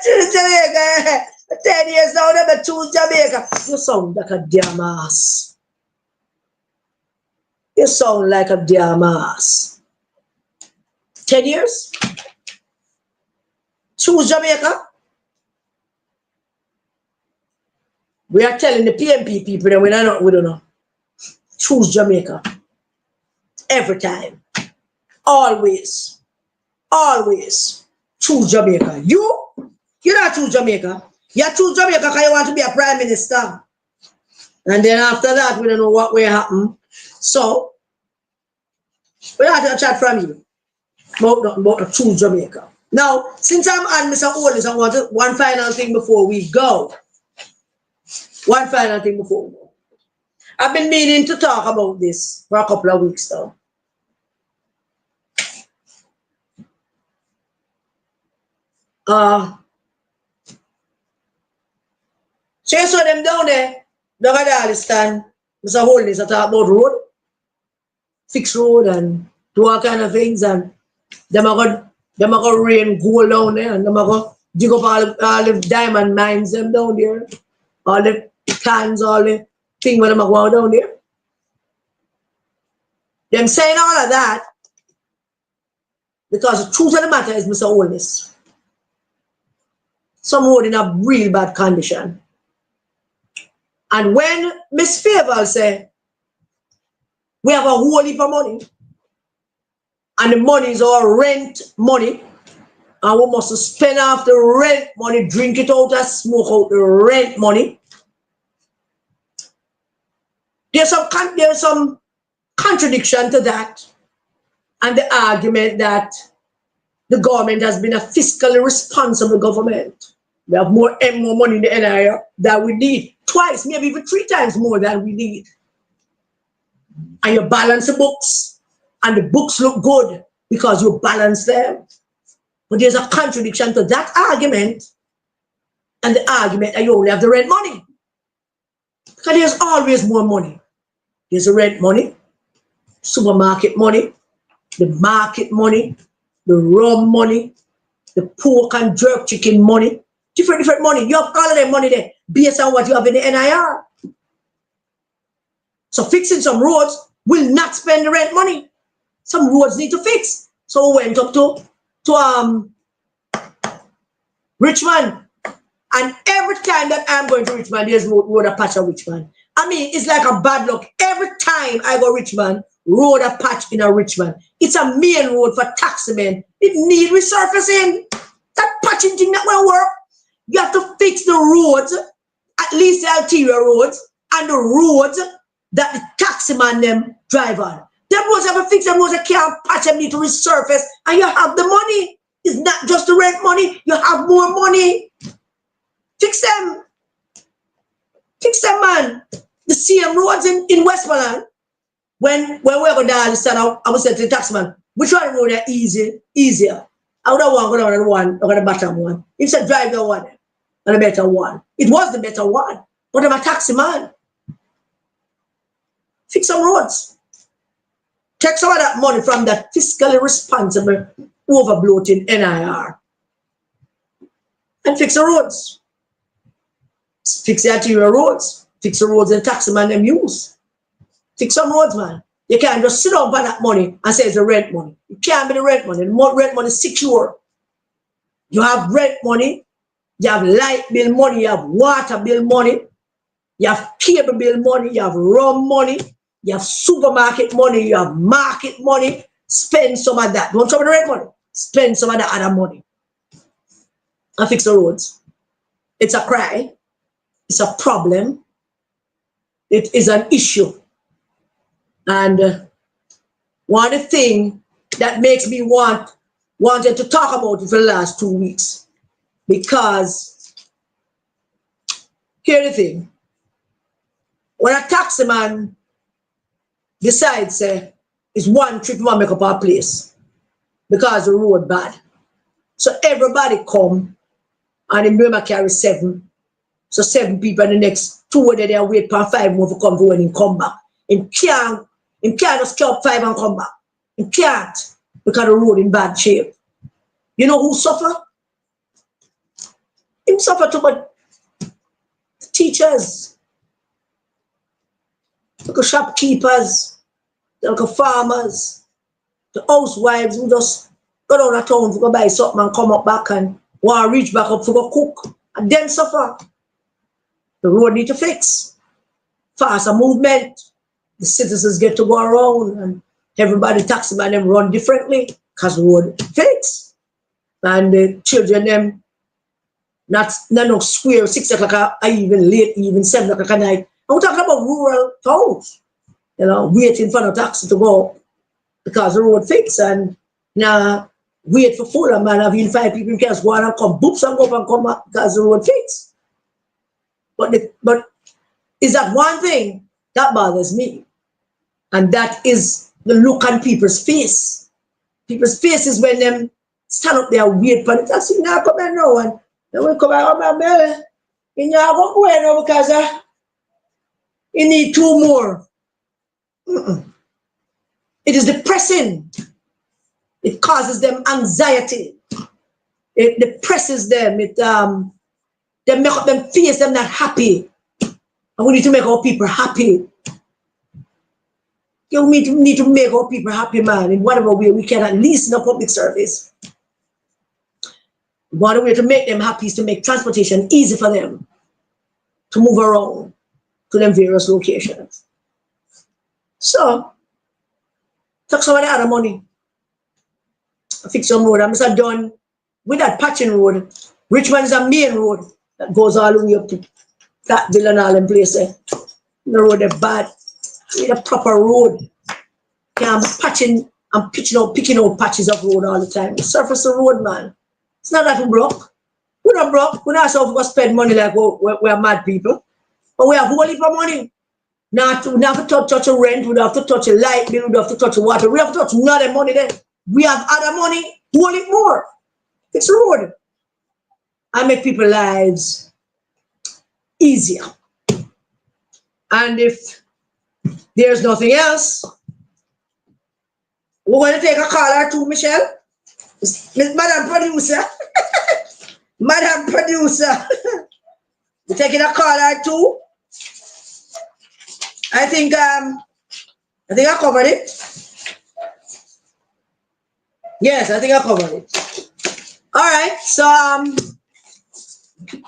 Choose Jamaica. 10 years now, never choose Jamaica. You sound like a damn ass. You sound like a damn ass. 10 years? Choose Jamaica? We are telling the PMP people that we don't know. Choose Jamaica. Every time. Always. Always. Choose Jamaica. You don't choose Jamaica. You choose Jamaica because you want to be a prime minister. And then after that, we don't know what will happen. So, we have to chat from you about to choose Jamaica. Now, since I'm on Mr. Oldest, I want one final thing before we go. One final thing before we go. I've been meaning to talk about this for a couple of weeks now. So you saw them down there, down at Darliston, Mr. Holdings, I talk about road, fix road and do all kind of things, and them are going to rain gold down there, and them are going to dig up all the diamond mines them down there, all the cans, all the thing where them are going down there. Them saying all of that because the truth of the matter is, Mr. Oldest, some road in a real bad condition. And when Miss Favor say, we have a whole heap of money, and the money is our rent money, and we must spend off the rent money, drink it out and smoke out the rent money. There's some contradiction to that, and the argument that the government has been a fiscally responsible government. We have more money in the NIR than we need. Twice, maybe even 3 times more than we need. And you balance the books, and the books look good because you balance them. But there's a contradiction to that argument and the argument that you only have the rent money. Because there's always more money. There's the rent money, supermarket money, the market money, the rum money, the pork and jerk chicken money, different money. You have all of them money there based on what you have in the NIR. So fixing some roads will not spend the rent money. Some roads need to fix. So we went up to Richmond. And every time that I'm going to Richmond, there's road a patch of Richmond. I mean, it's like a bad luck. Every time I go Richmond, road a patch in a Richmond. It's a main road for taximen. It need resurfacing. That patching thing that will work. You have to fix the roads, at least the arterial roads, and the roads that the taximan them drive on. Them roads have to fix, them roads that can't patch, them need to resurface, and you have the money. It's not just the rent money, you have more money. Fix them. Fix them, man. The same roads in Westmoreland. When we go down the stand, I would say to the taxman, which one road are easier? I would have go down the one, or the bottom one. He said, drive the one, and the better one. It was the better one, but I'm a taxi man. Fix some roads. Take some of that money from that fiscally responsible, over-bloating NIR. And fix the roads. Fix the arterial roads. Fix the roads and taxi man them use. Fix some roads, man. You can't just sit down for that money and say it's the rent money. It can't be the rent money. The rent money is secure. You have rent money, you have light bill money, you have water bill money, you have cable bill money, you have rum money, you have supermarket money, you have market money. Spend some of that. Don't some of the rent money. Spend some of the other money. And fix the roads. It's a cry. It's a problem. It is an issue. And one of the things that makes me wanted to talk about it for the last 2 weeks, because here's the thing. When a taxi man decides it's one trip to make up our place because the road bad. So everybody come and the member carry 7. So 7 people and the next 2 of them they wait for 5 more to come to when he come back. He can't just kill 5 and come back. He can't because the road in bad shape. You know who suffer? Him suffer too much. The teachers, the shopkeepers, the farmers, the housewives who just go down to town to go buy something and come up back and want to reach back up to go cook. And them suffer. The road need to fix. Faster movement. The citizens get to go around and everybody taxi man them run differently because the road fix. And the children them not square 6 o'clock or even late, even 7 o'clock at night. I'm talking about rural towns. You know, waiting for the taxi to go because the road fix and now wait for full man having 5 people in case go on and come boops and go up and come back because the road fix. But is that one thing that bothers me? And that is the look on people's face. People's faces when them stand up there wait for the taxi. Now come here now and then we come out of my belly. You know, I'm going now because you need 2 more. It is depressing. It causes them anxiety. It depresses them. It they make up them face them not happy. And we need to make our people happy. You need to make our people happy, man, in whatever way we can, at least in a public service. One way to make them happy is to make transportation easy for them to move around to them various locations. So, take some of the other money. Fix some road. I'm just done with that patching road. Richmond is a main road that goes all the way up to Flatville and all them places. The road is bad. We need a proper road. Can't be patching and picking out patches of road all the time. Surface the road, man. It's not that we broke. We're not broke. We're not so we spend money like we're mad people. But we have whole heap of money. Not we have to touch a rent, we have to touch a light bill, we have to touch a water, we have to touch another money then. We have other money, whole heap more. It's road. I make people's lives easier. And if there's nothing else, we're going to take a call or two, Michelle. Madam Producer. Madam Producer. You taking a call or two? I think I covered it. Yes, I think I covered it. All right, so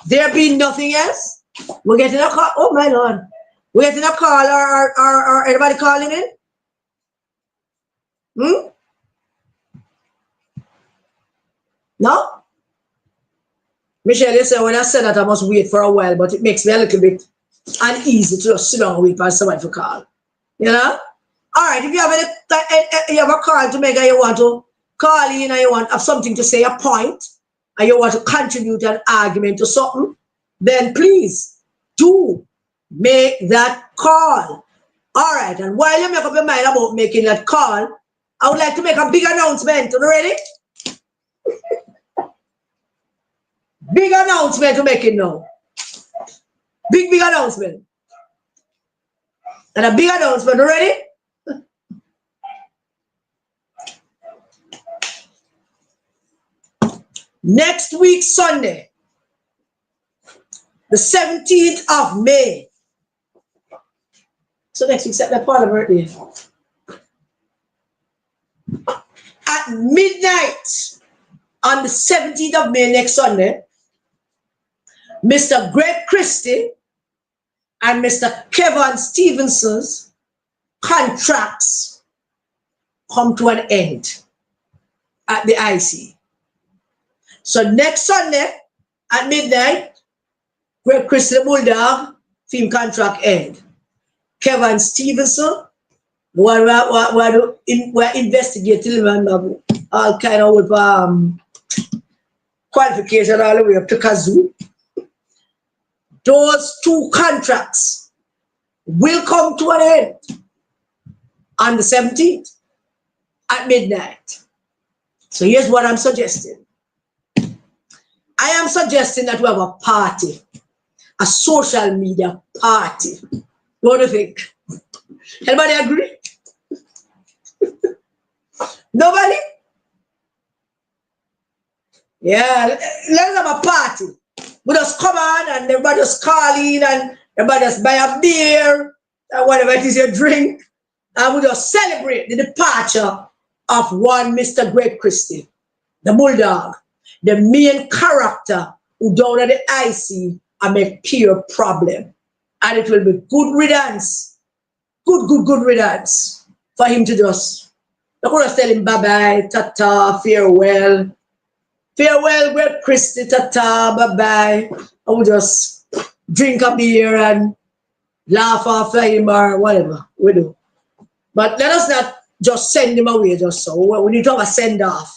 there being nothing else, we're getting a call. Oh my Lord, we're getting a call or anybody calling in? No? Michelle, you say when I said that I must wait for a while, but it makes me a little bit uneasy to just sit down and wait for somebody to call. You know? All right, if you have a call to make and you want to call in and you want to have something to say, a point, and you want to contribute an argument to something, then please do make that call. All right, and while you make up your mind about making that call, I would like to make a big announcement. Are you ready? Big announcement to make it now. Big announcement. And a big announcement. Are you ready? Next week, Sunday, the 17th of May. So next week, September birthday. At midnight on the 17th of May, next Sunday, Mr. Greg Christie and Mr. Kevin Stevenson's contracts come to an end at the IC. So next Sunday at midnight, Greg Christie the Bulldog, film contract end. Kevin Stevenson, we're investigating all kind of qualification all the way up to Kazoo. Those two contracts will come to an end on the 17th at midnight. So here's what I'm suggesting. I am suggesting that we have a party, a social media party. What do you think? Anybody agree? Nobody? Yeah, let's have a party. We just come on and everybody just call in and everybody just buy a beer and whatever it is you drink. And we just celebrate the departure of one Mr. Greg Christie, the Bulldog, the main character who down at the IC and make pure problem. And it will be good riddance. Good riddance for him to just, I could just tell him bye-bye, ta-ta, farewell. Farewell, Greg Christie, ta-ta, bye-bye. I will just drink a beer and laugh after him or whatever we do. But let us not just send him away just so. We need to have a send-off.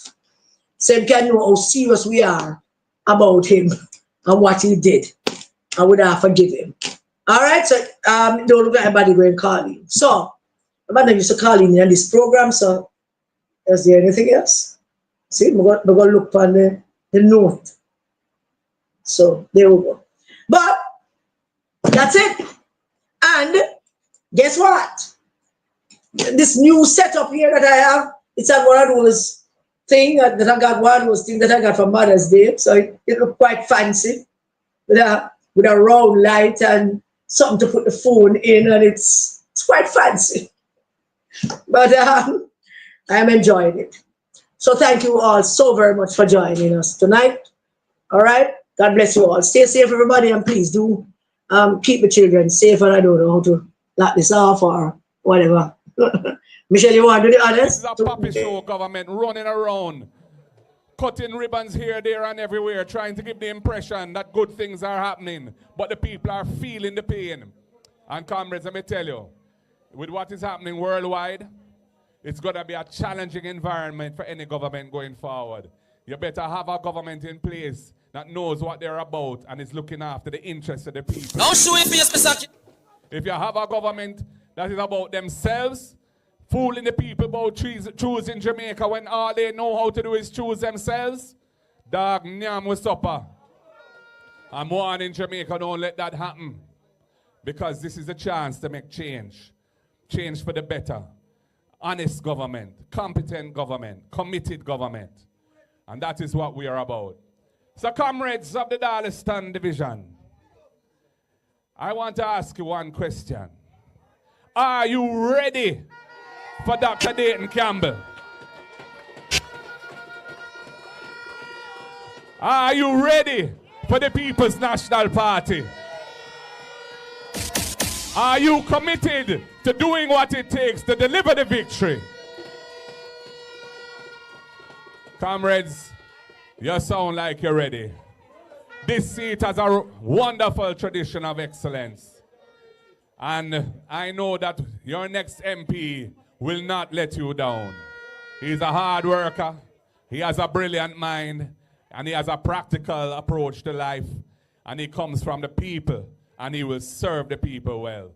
So he can know how serious we are about him and what he did. And we don't forgive him. All right, so don't look at anybody going calling. So, everybody used to call in this program, so is there anything else? See, we're going to look on the note. So, there we go. But, that's it. And, guess what? This new setup here that I have, it's at one of those things that I got, one of those things that I got for Mother's Day. So, it looked quite fancy with a round light and something to put the phone in, and it's quite fancy. But I am enjoying it. So thank you all so very much for joining us tonight. All right. God bless you all. Stay safe, everybody, and please do keep the children safe. And I don't know how to lock this off or whatever. Michelle, you want to do the honors? This is a puppy show, government running around, cutting ribbons here, there, and everywhere, trying to give the impression that good things are happening, but the people are feeling the pain. And comrades, let me tell you, with what is happening worldwide, it's going to be a challenging environment for any government going forward. You better have a government in place that knows what they're about and is looking after the interests of the people. Don't show it, If you have a government that is about themselves, fooling the people about choosing Jamaica when all they know how to do is choose themselves, dog, nyam with supper. I'm one in Jamaica, don't let that happen. Because this is a chance to make change. Change for the better. Honest government, competent government, committed government. And that is what we are about. So comrades of the Darliston division, I want to ask you one question. Are you ready for Dr. Dayton Campbell? Are you ready for the People's National Party? Are you committed to doing what it takes to deliver the victory? Comrades, you sound like you're ready. This seat has a wonderful tradition of excellence. And I know that your next MP will not let you down. He's a hard worker, he has a brilliant mind, and he has a practical approach to life. And he comes from the people, and he will serve the people well.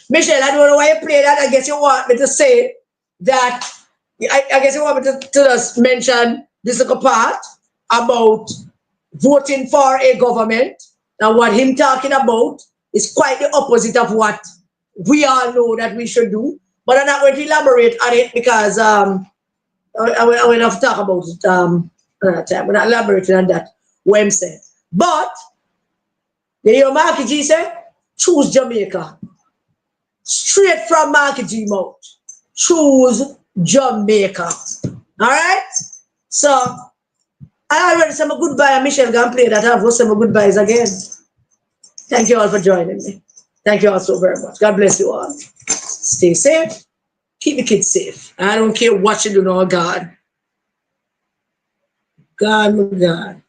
Michelle, I don't know why you play that. I guess you want me to say that, I guess you want me to just mention this little part about voting for a government. And what him talking about is quite the opposite of what we all know that we should do. But I'm not going to elaborate on it because I will have to talk about it another time. I'm not elaborating on that, what I'm saying. But, you hear Marky G say, choose Jamaica. Straight from Marky G mouth. Choose Jamaica. Alright? So, I already said my goodbye, and Michelle can play that. I'll say my goodbyes again. Thank you all for joining me. Thank you all so very much. God bless you all. Stay safe. Keep the kids safe. I don't care what you do, no God. God, my God.